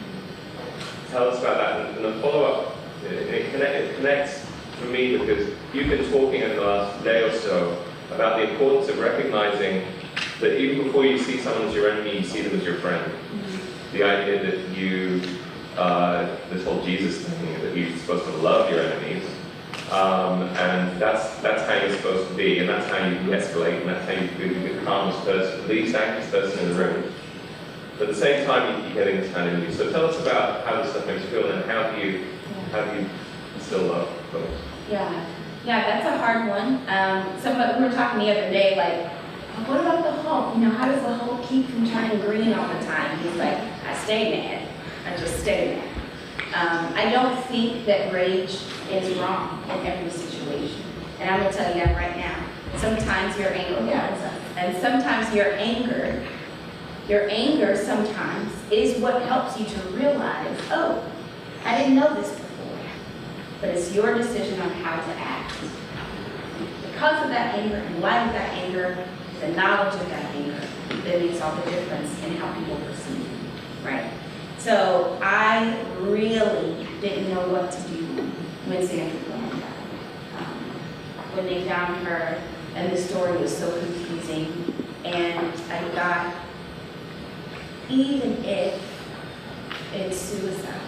Speaker 1: tell us about that? And the follow-up, it connects for me because you've been talking in the last day or so about the importance of recognizing that even before you see someone as your enemy, you see them as your friend. The idea that you, this whole Jesus thing, that you're supposed to love your enemies, and that's how you're supposed to be, and that's how you de-escalate, and that's how you be the calmest person, the least anxious person in the room. But at the same time, you're getting this kind of news. So tell us about how this stuff makes you feel, and how do you still love folks?
Speaker 2: Yeah, that's a hard one. We were talking the other day, like, what about the Hulk? You know, how does the Hulk keep from turning green all the time? He's like, I stay mad. I just stay mad. I don't think that rage is wrong in every situation. And I'm going to tell you that right now. Sometimes your your anger sometimes is what helps you to realize, oh, I didn't know this before. But it's your decision on how to act. Because of that anger, in light of that anger, the knowledge of that anger, that makes all the difference in how people perceive you, right? So I really didn't know what to do when Sandra Bland died. When they found her, and the story was so confusing, and I thought, even if it's suicide,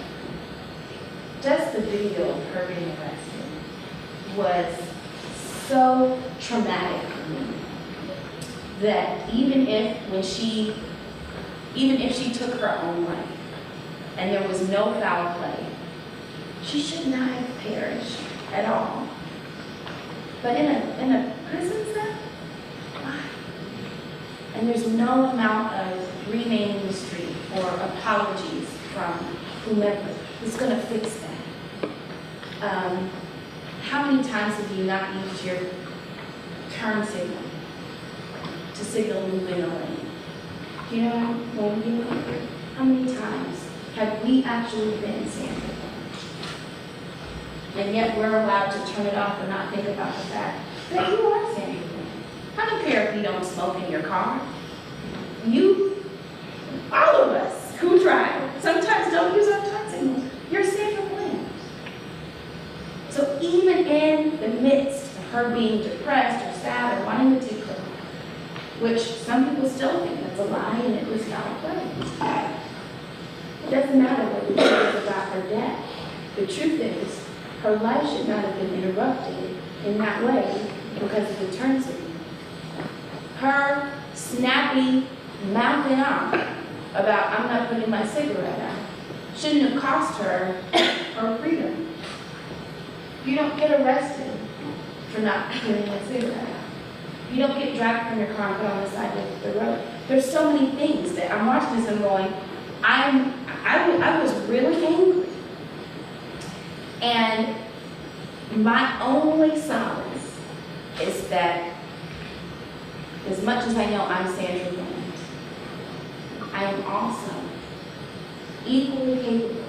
Speaker 2: just the video of her being arrested was so traumatic for me that even if she took her own life and there was no foul play, she should not have perished at all. But in a prison cell, why? And there's no amount of renaming the street or apologies from whomever is going to fix that. How many times have you not used your turn signal to signal moving away? Do you know what I mean? How many times have we actually been Sandra? And yet we're allowed to turn it off and not think about the fact that you are Sandra. I don't care if you don't smoke in your car. You, all of us who drive, sometimes don't use our turn signals. You're Sandra Bland. So even in the midst of her being depressed or sad or wanting to take her life, which some people still think that's a lie and it was foul play. It doesn't matter what you think about her death. The truth is, her life should not have been interrupted in that way because of the turn signal. Her snappy mouthing off about, I'm not putting my cigarette out, shouldn't have cost her her freedom. You don't get arrested for not putting a cigarette out. You don't get dragged from your car and put on the side of the road. There's so many things that I'm watching this and going, I was really angry. And my only solace is that as much as I know I'm Sandra Bland, I am also equally capable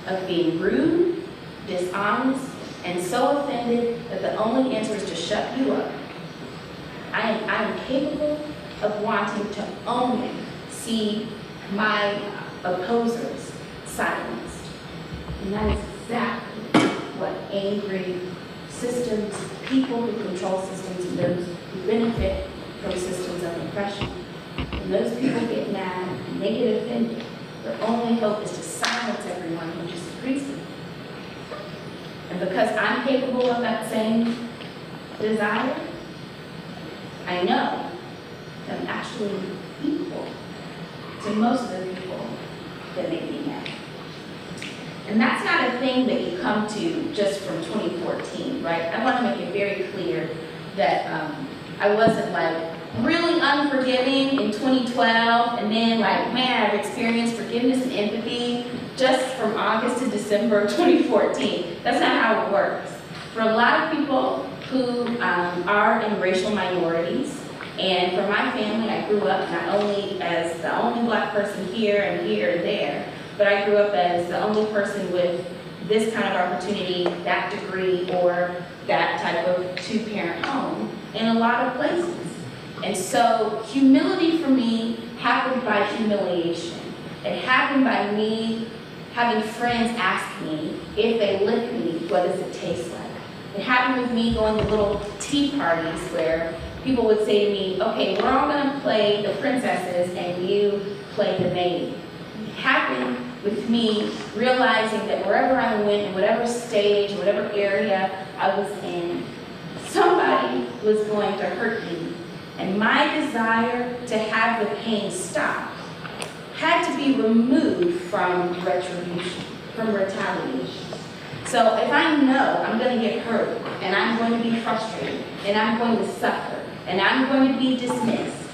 Speaker 2: of being rude, dishonest, and so offended that the only answer is to shut you up. I am capable of wanting to only see my opposers silenced. And that is exactly what angry systems, people who control systems, and those who benefit from systems of oppression. When those people get mad and they get offended, their only hope is to silence everyone who disagrees with them. And because I'm capable of that same desire, I know I'm actually equal to most of the people that make me mad. And that's not a thing that you come to just from 2014, right? I want to make it very clear that I wasn't like really unforgiving in 2012 and then like, man, I've experienced forgiveness and empathy just from August to December of 2014. That's not how it works. For a lot of people who are in racial minorities, and for my family, I grew up not only as the only black person here and there, but I grew up as the only person with this kind of opportunity, that degree, or that type of two-parent home in a lot of places. And so humility for me happened by humiliation. It happened by me having friends ask me if they lick me, what does it taste like? It happened with me going to little tea parties where people would say to me, okay, we're all gonna play the princesses and you play the maid. It happened with me realizing that wherever I went, in whatever stage, whatever area I was in, somebody was going to hurt me. And my desire to have the pain stop had to be removed from retribution, from retaliation. So if I know I'm going to get hurt, and I'm going to be frustrated, and I'm going to suffer, and I'm going to be dismissed,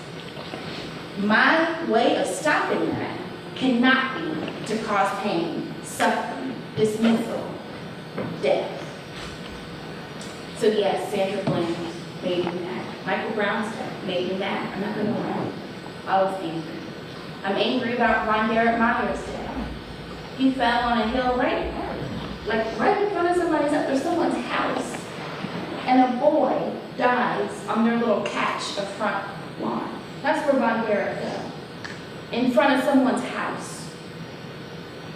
Speaker 2: my way of stopping that cannot be to cause pain, suffering, dismissal, death. So yes, Sandra Bland made me mad. Michael Brown's death made me mad. I'm not going to lie. I was angry. I'm angry about Von Garrett Myers' death. He fell on a hill right in front of someone's house. And a boy dies on their little catch of front lawn. That's where Von Garrett fell. In front of someone's house.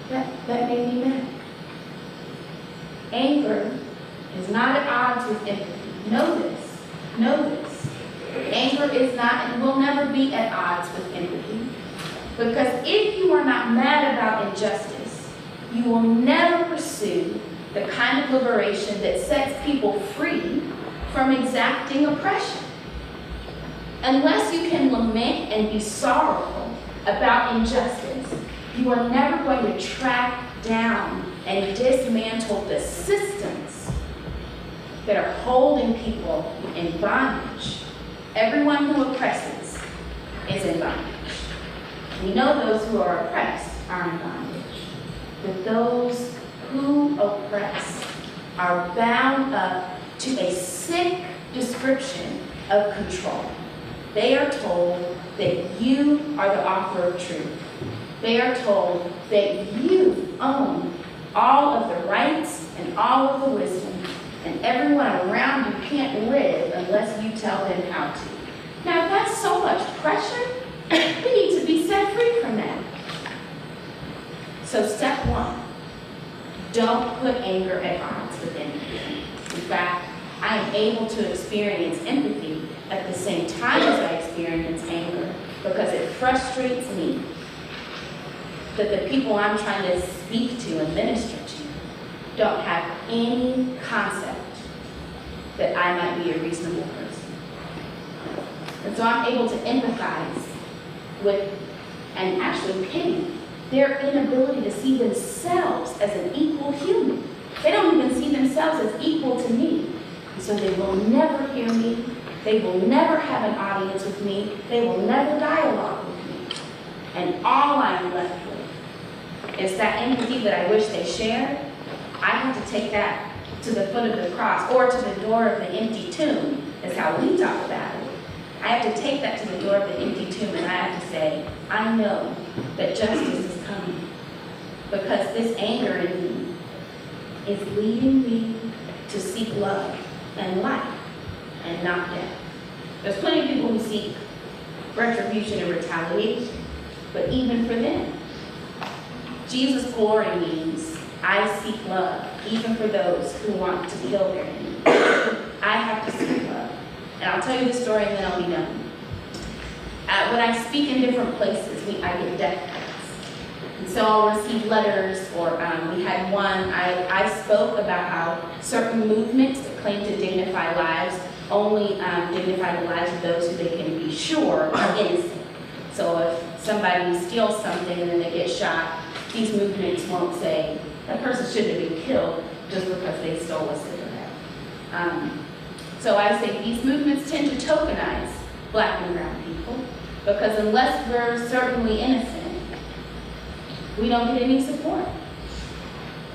Speaker 2: That made me mad. Anger is not at odds with empathy. Know this. Know this. Anger is not and will never be at odds with empathy. Because if you are not mad about injustice, you will never pursue the kind of liberation that sets people free from exacting oppression. Unless you can lament and be sorrowful about injustice, you are never going to track down and dismantle the systems that are holding people in bondage. Everyone who oppresses is in bondage. We know those who are oppressed are in bondage. But those who oppress are bound up to a sick description of control. They are told that you are the author of truth. They are told that you own all of the rights and all of the wisdom, and everyone around you can't live unless you tell them how to. Now, if that's so much pressure, we need to be set free from that. So step one, don't put anger at odds with empathy. In fact, I am able to experience empathy at the same time as I experience anger because it frustrates me that the people I'm trying to speak to and minister to don't have any concept that I might be a reasonable person. And so I'm able to empathize with and actually pity their inability to see themselves as an equal human. They don't even see themselves as equal to me. And so they will never hear me. They will never have an audience with me. They will never dialogue with me. And all I'm left with is that empathy that I wish they shared. I have to take that to the foot of the cross or to the door of the empty tomb, is how we talk about it. I have to take that to the door of the empty tomb and I have to say, I know that justice is coming because this anger in me is leading me to seek love and life and not death. There's plenty of people who seek retribution and retaliation, but even for them, Jesus' glory means I seek love, even for those who want to kill their enemies. I have to seek love. And I'll tell you the story and then I'll be done. When I speak in different places, I get death threats. And so I'll receive letters, or we had one, I spoke about how certain movements that claim to dignify lives only dignify the lives of those who they can be sure are innocent. So if somebody steals something and then they get shot, these movements won't say that person shouldn't have been killed just because they stole a cigarette. So I say these movements tend to tokenize Black and brown people because unless we're certainly innocent, we don't get any support.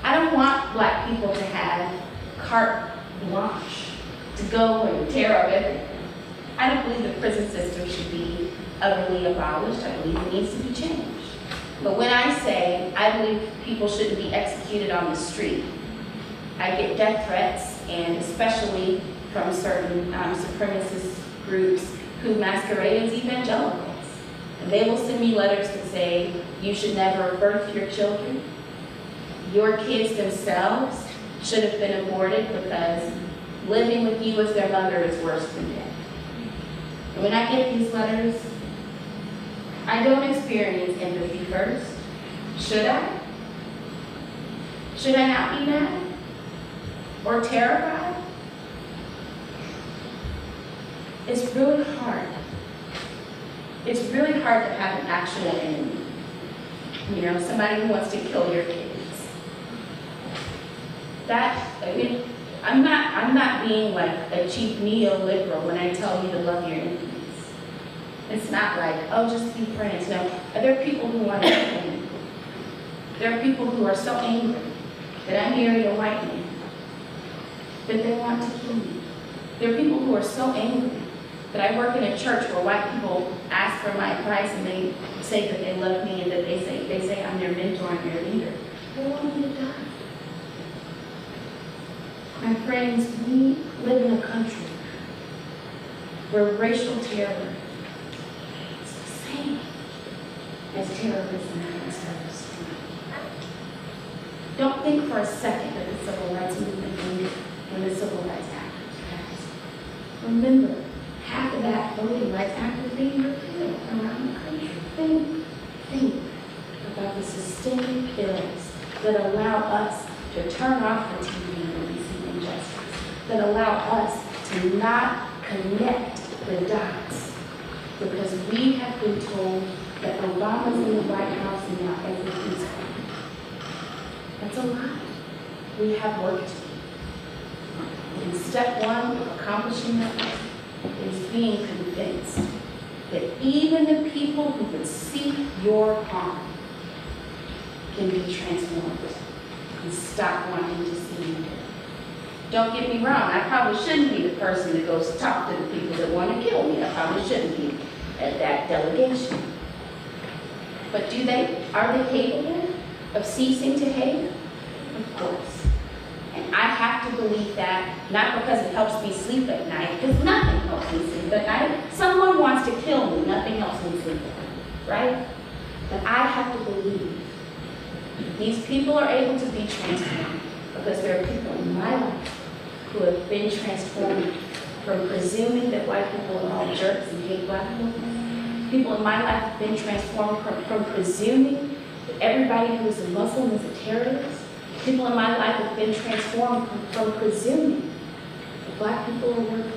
Speaker 2: I don't want Black people to have carte blanche to go and tear up everything. I don't believe the prison system should be utterly abolished. I believe it needs to be changed. But when I say I believe people shouldn't be executed on the street, I get death threats, and especially from certain supremacist groups who masquerade as evangelicals. And they will send me letters that say, you should never birth your children. Your kids themselves should have been aborted because living with you as their mother is worse than death. And when I get these letters, I don't experience empathy first. Should I? Should I not be mad? Or terrified? It's really hard. It's really hard to have an actual enemy. You know, somebody who wants to kill your kids. I'm not being like a cheap neoliberal when I tell you to love your enemies. It's not like, oh, just be friends. No, there are people who want to kill me. There are people who are so angry that I married a white man that they want to kill me. There are people who are so angry that I work in a church where white people ask for my advice and they say that they love me and that they say I'm their mentor and their leader. They want me to die. My friends, we live in a country where racial terror is the same as terrorism against others. Don't think for a second that the civil rights movement ended when the Civil Rights Act was passed. Remember, half of that voting rights act is being repealed around the country. Think about the systemic ills that allow us to turn off the TV when we see injustice, that allow us to not connect the dots because we have been told that Obama's in the White House and now everything's fine. That's a lie. We have work to do. And step one of accomplishing that is being convinced that even the people who would seek your harm can be transformed and stop wanting to see you dead. Don't get me wrong, I probably shouldn't be the person that goes to talk to the people that want to kill me. I probably shouldn't be at that delegation. But are they capable of ceasing to hate? Of course. And I have to believe that, not because it helps me sleep at night, because nothing helps me sleep at night. Someone wants to kill me, nothing helps me sleep at night, right? But I have to believe these people are able to be transformed because there are people in my life who have been transformed from presuming that white people are all jerks and hate Black people. People in my life have been transformed from presuming that everybody who is a Muslim is a terrorist. People in my life have been transformed from presuming that Black people are worthless.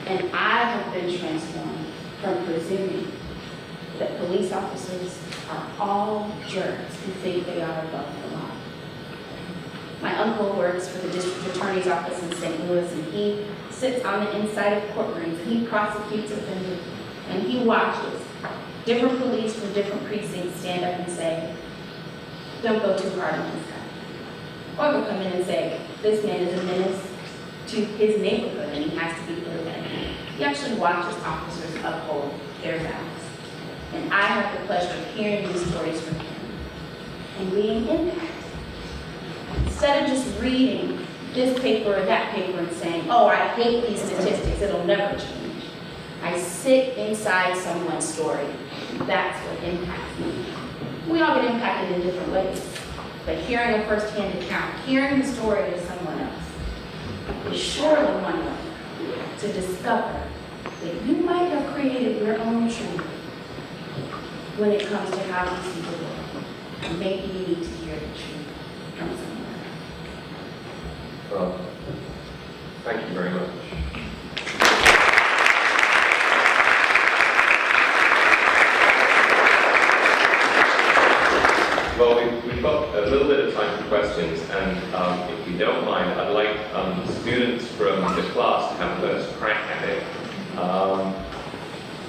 Speaker 2: And I have been transformed from presuming that police officers are all jerks who think they are above the law. My uncle works for the district attorney's office in St. Louis, and he sits on the inside of courtrooms. He prosecutes offenders, and he watches different police from different precincts stand up and say, don't go too hard on this guy. Or they'll come in and say, this man is a menace to his neighborhood and he has to be protected. He actually watches officers uphold their vows. And I have the pleasure of hearing these stories from him and being impacted. Instead of just reading this paper or that paper and saying, oh, I hate these statistics, it'll never change. I sit inside someone's story. That's what impacts me. We all get impacted in different ways, but hearing a first-hand account, hearing the story of someone else, is surely one way to discover that you might have created your own truth when it comes to how you see the world. And maybe you need to hear the truth from someone else.
Speaker 3: Well,
Speaker 1: Thank you very much. Well, we've got a little bit of time for questions, and if you don't mind, I'd like students from the class to have first crack at it.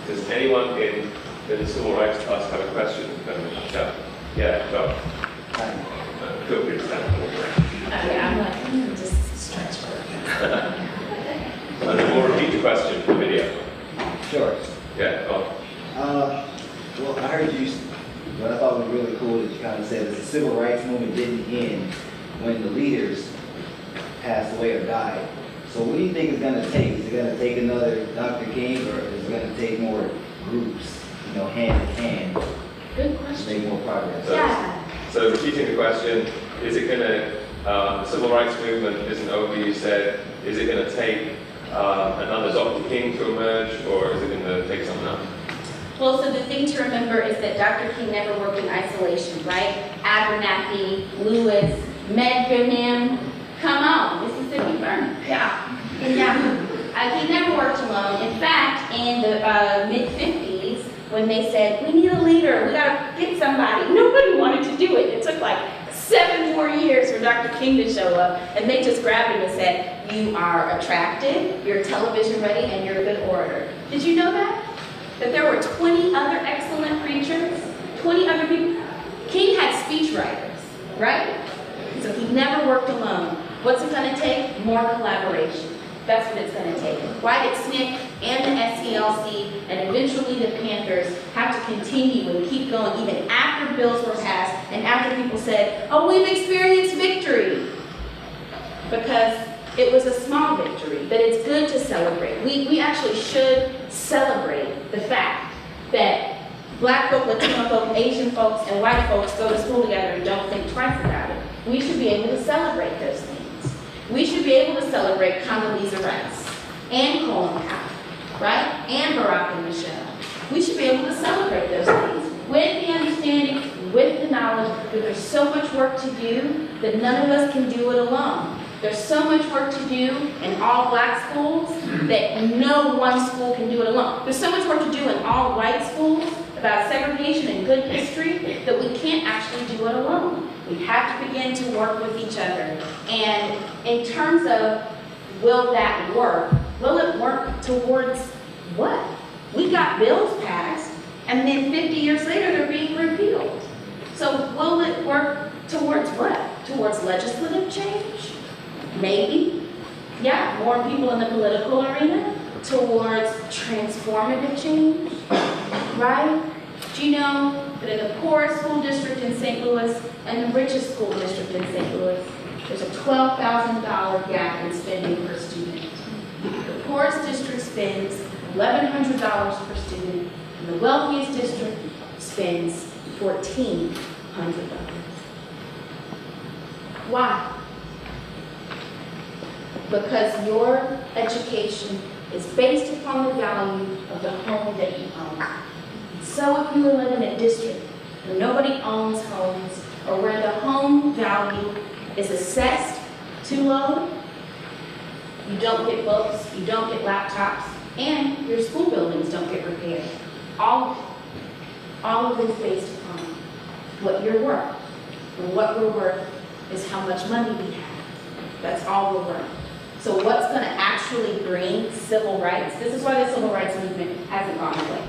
Speaker 1: Does anyone in the civil rights class have a question? Yeah, go. Feel free to stand.
Speaker 2: Okay, I'm like, just stretch for it.
Speaker 1: And then we'll repeat the question for the video.
Speaker 3: Sure.
Speaker 1: Yeah, go on.
Speaker 3: Well, I heard you, what I thought was really cool is you kind of said that the civil rights movement didn't end when the leaders passed away or died. So what do you think it's going to take? Is it going to take another Dr. King, or is it going to take more groups, hand in hand,
Speaker 2: Good
Speaker 3: to
Speaker 2: question.
Speaker 3: make more progress?
Speaker 2: Yeah.
Speaker 1: So repeating the question, is it going to, the civil rights movement isn't over, you said, is it going to take another Dr. King to emerge, or is it going to take someone else?
Speaker 2: Well, so the thing to remember is that Dr. King never worked in isolation, right? Abernathy, Lewis, Medgar, come on, Mississippi burn. Yeah. He never worked alone. In fact, in the mid-50s, when they said, we need a leader, we got to get somebody, nobody wanted to do it. It took like 7 more years for Dr. King to show up, and they just grabbed him and said, you are attractive, you're television ready, and you're a good orator. Did you know that? That there were 20 other excellent preachers, 20 other people. King had speechwriters, right? So he never worked alone. What's it going to take? More collaboration. That's what it's going to take. Why did SNCC and the SCLC and eventually the Panthers have to continue and keep going even after bills were passed and after people said, oh, we've experienced victory? Because it was a small victory, but it's good to celebrate. We actually should celebrate the fact that Black folk, Latino folk, Asian folks, and white folks go to school together and don't think twice about it. We should be able to celebrate those things. We should be able to celebrate Condoleezza Rice and Colin Powell, right? And Barack and Michelle. We should be able to celebrate those things with the understanding, with the knowledge that there's so much work to do that none of us can do it alone. There's so much work to do in all Black schools that no one school can do it alone. There's so much work to do in all white schools about segregation and good history that we can't actually do it alone. We have to begin to work with each other. And in terms of will that work, will it work towards what? We got bills passed, and then 50 years later they're being repealed. So will it work towards what? Towards legislative change? Maybe. Yeah, more people in the political arena. Towards transformative change, right? Do you know that in the poorest school district in St. Louis and the richest school district in St. Louis, there's a $12,000 gap in spending per student. The poorest district spends $1,100 per student, and the wealthiest district spends $1,400. Why? Because your education is based upon the value of the home that you own. So if you live in a district where nobody owns homes, or where the home value is assessed too low, you don't get books, you don't get laptops, and your school buildings don't get repaired. All of it is based upon what you're worth. And what we're worth is how much money we have. That's all we're worth. So what's going to actually bring civil rights? This is why the civil rights movement hasn't gone away.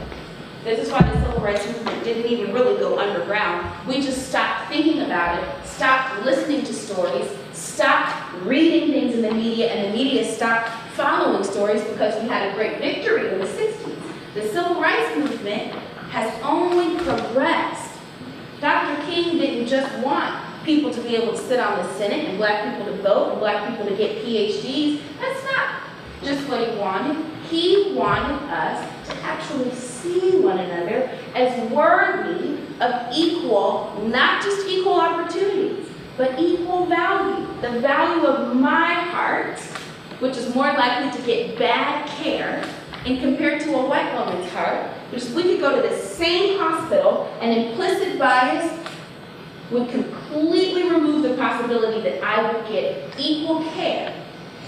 Speaker 2: This is why the civil rights movement didn't even really go underground. We just stopped thinking about it, stopped listening to stories, stopped reading things in the media, and the media stopped following stories because we had a great victory in the 60s. The civil rights movement has only progressed. Dr. King didn't just want people to be able to sit on the Senate and Black people to vote and Black people to get PhDs. That's not just what he wanted. He wanted us to actually see one another as worthy of equal, not just equal opportunities, but equal value. The value of my heart, which is more likely to get bad care, and compared to a white woman's heart, which we could go to the same hospital and implicit bias would completely remove the possibility that I would get equal care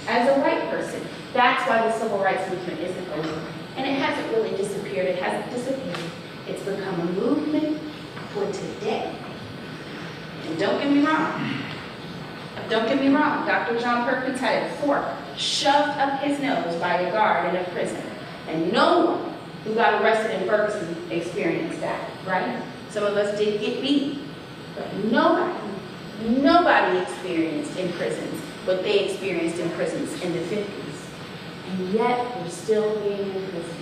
Speaker 2: as a white person. That's why the civil rights movement isn't over. And it hasn't really disappeared. It hasn't disappeared. It's become a movement for today. And don't get me wrong. Don't get me wrong. Dr. John Perkins had a fork shoved up his nose by a guard in a prison. And no one who got arrested in Ferguson experienced that, right? Some of us did get beat. But nobody experienced in prisons what they experienced in prisons in the 50s. And yet, we're still being in prison.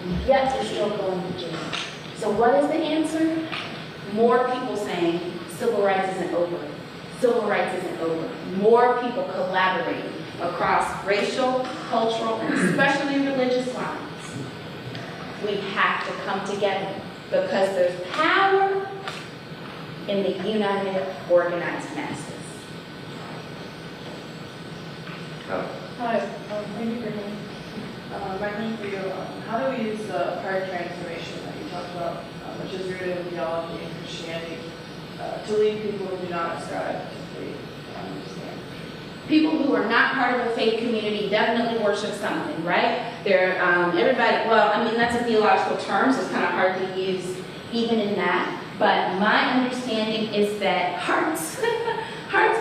Speaker 2: And yet, we're still going to jail. So what is the answer? More people saying, civil rights isn't over. Civil rights isn't over. More people collaborating across racial, cultural, and especially religious lines. We have to come together because there's power in the united, organized masses.
Speaker 4: Hi, thank you for me. My question for you, how do we use the heart transformation that you talked about, which is rooted in theology and Christianity, to lead people who do not ascribe to faith and understand?
Speaker 2: People who are not part of a faith community definitely worship something, right? They're, everybody, well, I mean, that's a theological term, so it's kind of hard to use even in that. But my understanding is that hearts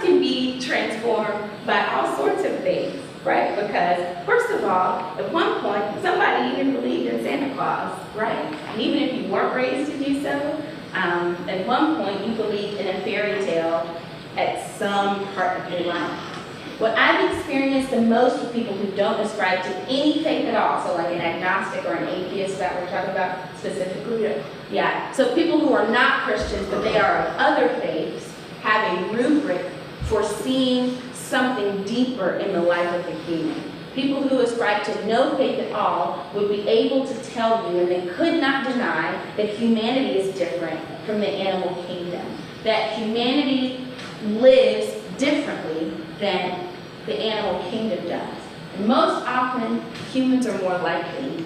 Speaker 2: can be transformed by all sorts of things, right? Because, first of all, at one point, somebody even believed in Santa Claus, right? And even if you weren't raised to do so, at one point you believed in a fairy tale at some part of your life. What I've experienced the most with people who don't ascribe to any faith at all, so like an agnostic or an atheist that we're talking about specifically, yeah. So people who are not Christians, but they are of other faiths, have a rubric for seeing something deeper in the life of the human. People who ascribe to no faith at all would be able to tell you, and they could not deny, that humanity is different from the animal kingdom. That humanity lives differently than the animal kingdom does. And most often, humans are more likely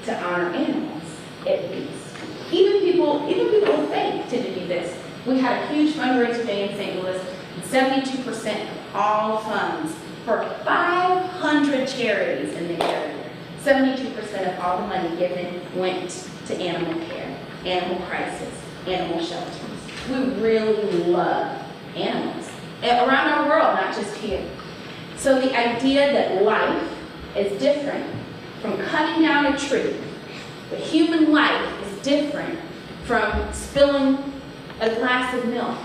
Speaker 2: to honor animals, at least. Even people of faith tend to do this. We had a huge fundraiser day in St. Louis, and 72% of all funds for 500 charities in the area. 72% of all the money given went to animal care, animal crisis, animal shelters. We really love animals around our world, not just here. So the idea that life is different from cutting down a tree, but human life is different from spilling a glass of milk.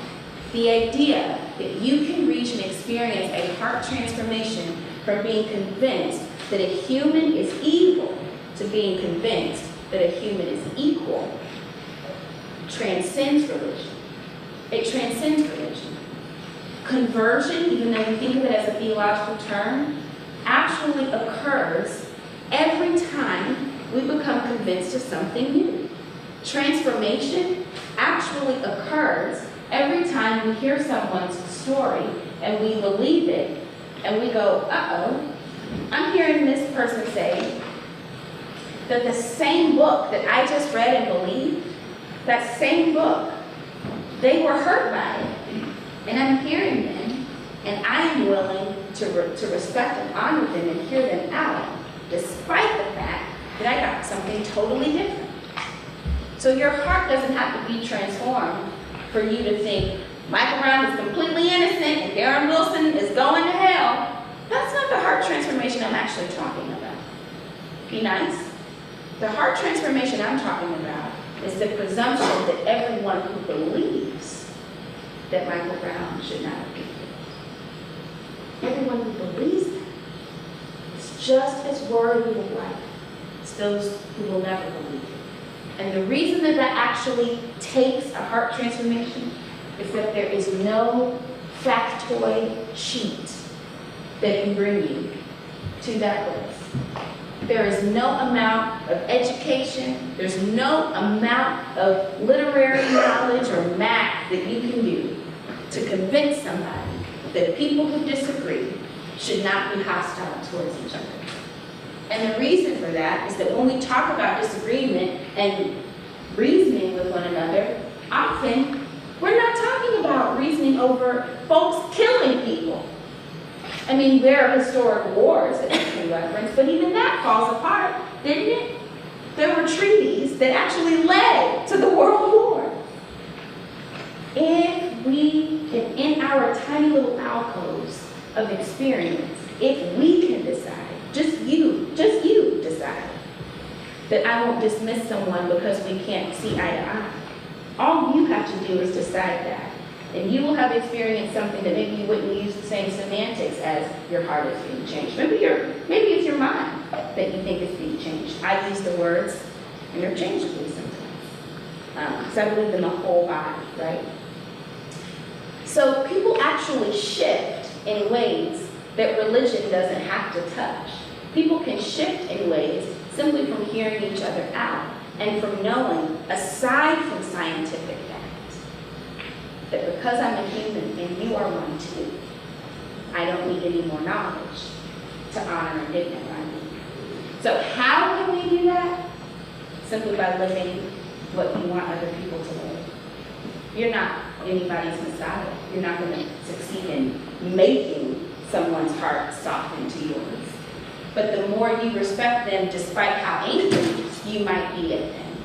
Speaker 2: The idea that you can reach and experience a heart transformation from being convinced that a human is evil to being convinced that a human is equal transcends religion. It transcends religion. Conversion, even though we think of it as a theological term, actually occurs every time we become convinced of something new. Transformation actually occurs every time we hear someone's story and we believe it and we go, uh-oh, I'm hearing this person say that the same book that I just read and believed, that same book, they were hurt by it. And I'm hearing them, and I am willing to respect and honor them and hear them out, despite the fact that I got something totally different. So your heart doesn't have to be transformed for you to think Michael Brown is completely innocent and Darren Wilson is going to hell. That's not the heart transformation I'm actually talking about. Be nice. The heart transformation I'm talking about is the presumption that everyone who believes that Michael Brown should not have been killed. Everyone who believes that is just as worthy of life as those who will never believe it. And the reason that that actually takes a heart transformation is that there is no factoid sheet that can bring you to that place. There is no amount of education, there's no amount of literary knowledge or math that you can do to convince somebody that people who disagree should not be hostile towards each other. And the reason for that is that when we talk about disagreement and reasoning with one another, often we're not talking about reasoning over folks killing people. I mean, there are historic wars that we can reference, but even that falls apart, didn't it? There were treaties that actually led to the World War. If we can, in our tiny little alcoves of experience, if we can decide, just you decide, that I won't dismiss someone because we can't see eye to eye. All you have to do is decide that. And you will have experienced something that maybe you wouldn't use the same semantics as your heart is being changed. Maybe it's your mind that you think is being changed. I use the words interchangeably sometimes. Because I believe in the whole body, right? So people actually shift in ways that religion doesn't have to touch. People can shift in ways simply from hearing each other out and from knowing, aside from scientific facts, that because I'm a human and you are one too, I don't need any more knowledge to honor and dignify you. So how can we do that? Simply by living what you want other people to live. You're not anybody's Messiah. You're not going to succeed in making someone's heart soften to yours. But the more you respect them, despite how angry you might be at them,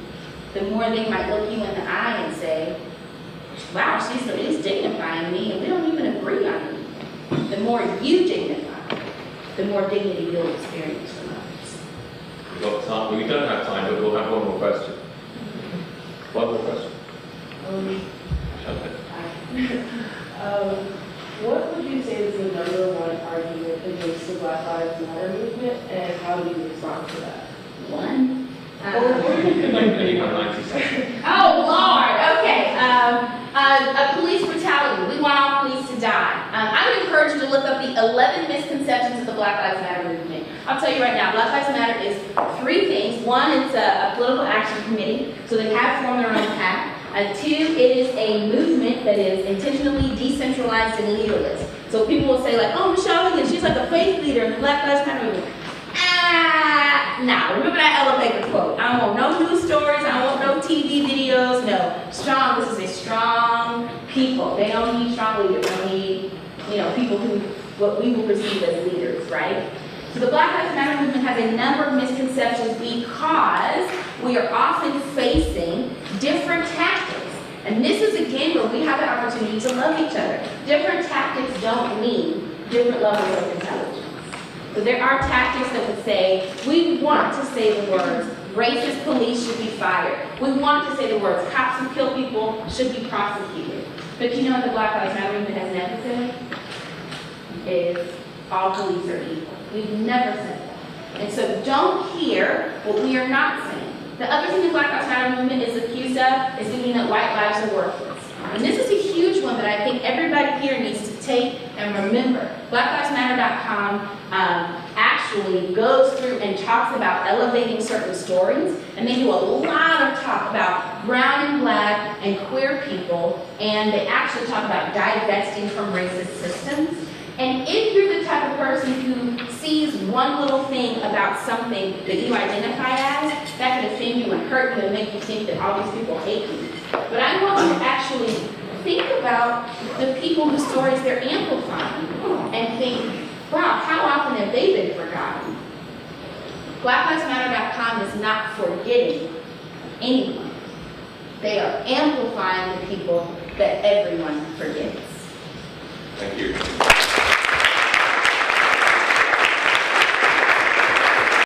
Speaker 2: the more they might look you in the eye and say, wow, she's at least dignifying me, and we don't even agree on anything. The more you dignify, the more dignity you'll experience from others.
Speaker 1: We've got time. We don't have time, but we'll have one more question. One more question.
Speaker 4: What would you say is the number one argument against the Black Lives Matter movement, and how do you respond to that?
Speaker 2: One.
Speaker 1: You have 90 seconds.
Speaker 2: Oh, Lord, okay. Police brutality. We want all police to die. I would encourage you to look up the 11 misconceptions of the Black Lives Matter movement. I'll tell you right now, Black Lives Matter is three things. One, it's a political action committee, so they have formed their own PAC. Two, it is a movement that is intentionally decentralized and leaderless. So people will say like, oh, Michelle Higgins, she's like a faith leader in the Black Lives Matter movement. Nah, remember that elevator quote. I don't want no news stories, I don't want no TV videos, no. Strong, this is a strong people. They don't need strong leaders, they don't need, people who, what we will perceive as leaders, right? So the Black Lives Matter movement has a number of misconceptions because we are often facing different tactics. And this is again where we have the opportunity to love each other. Different tactics don't mean different levels of intelligence. So there are tactics that would say, we want to say the words, racist police should be fired. We want to say the words, cops who kill people should be prosecuted. But you know what the Black Lives Matter movement has never said? Is all police are equal. We've never said that. And so don't hear what we are not saying. The other thing the Black Lives Matter movement is accused of is thinking that white lives are worthless. And this is a huge one that I think everybody here needs to take and remember. BlackLivesMatter.com actually goes through and talks about elevating certain stories, and they do a lot of talk about brown and black and queer people, and they actually talk about divesting from racist systems. And if you're the type of person who sees one little thing about something that you identify as, that can offend you and hurt you and make you think that all these people hate you. But I want you to actually think about the people whose stories they're amplifying and think, wow, how often have they been forgotten? BlackLivesMatter.com is not forgetting anyone. They are amplifying the people that everyone forgets.
Speaker 1: Thank you.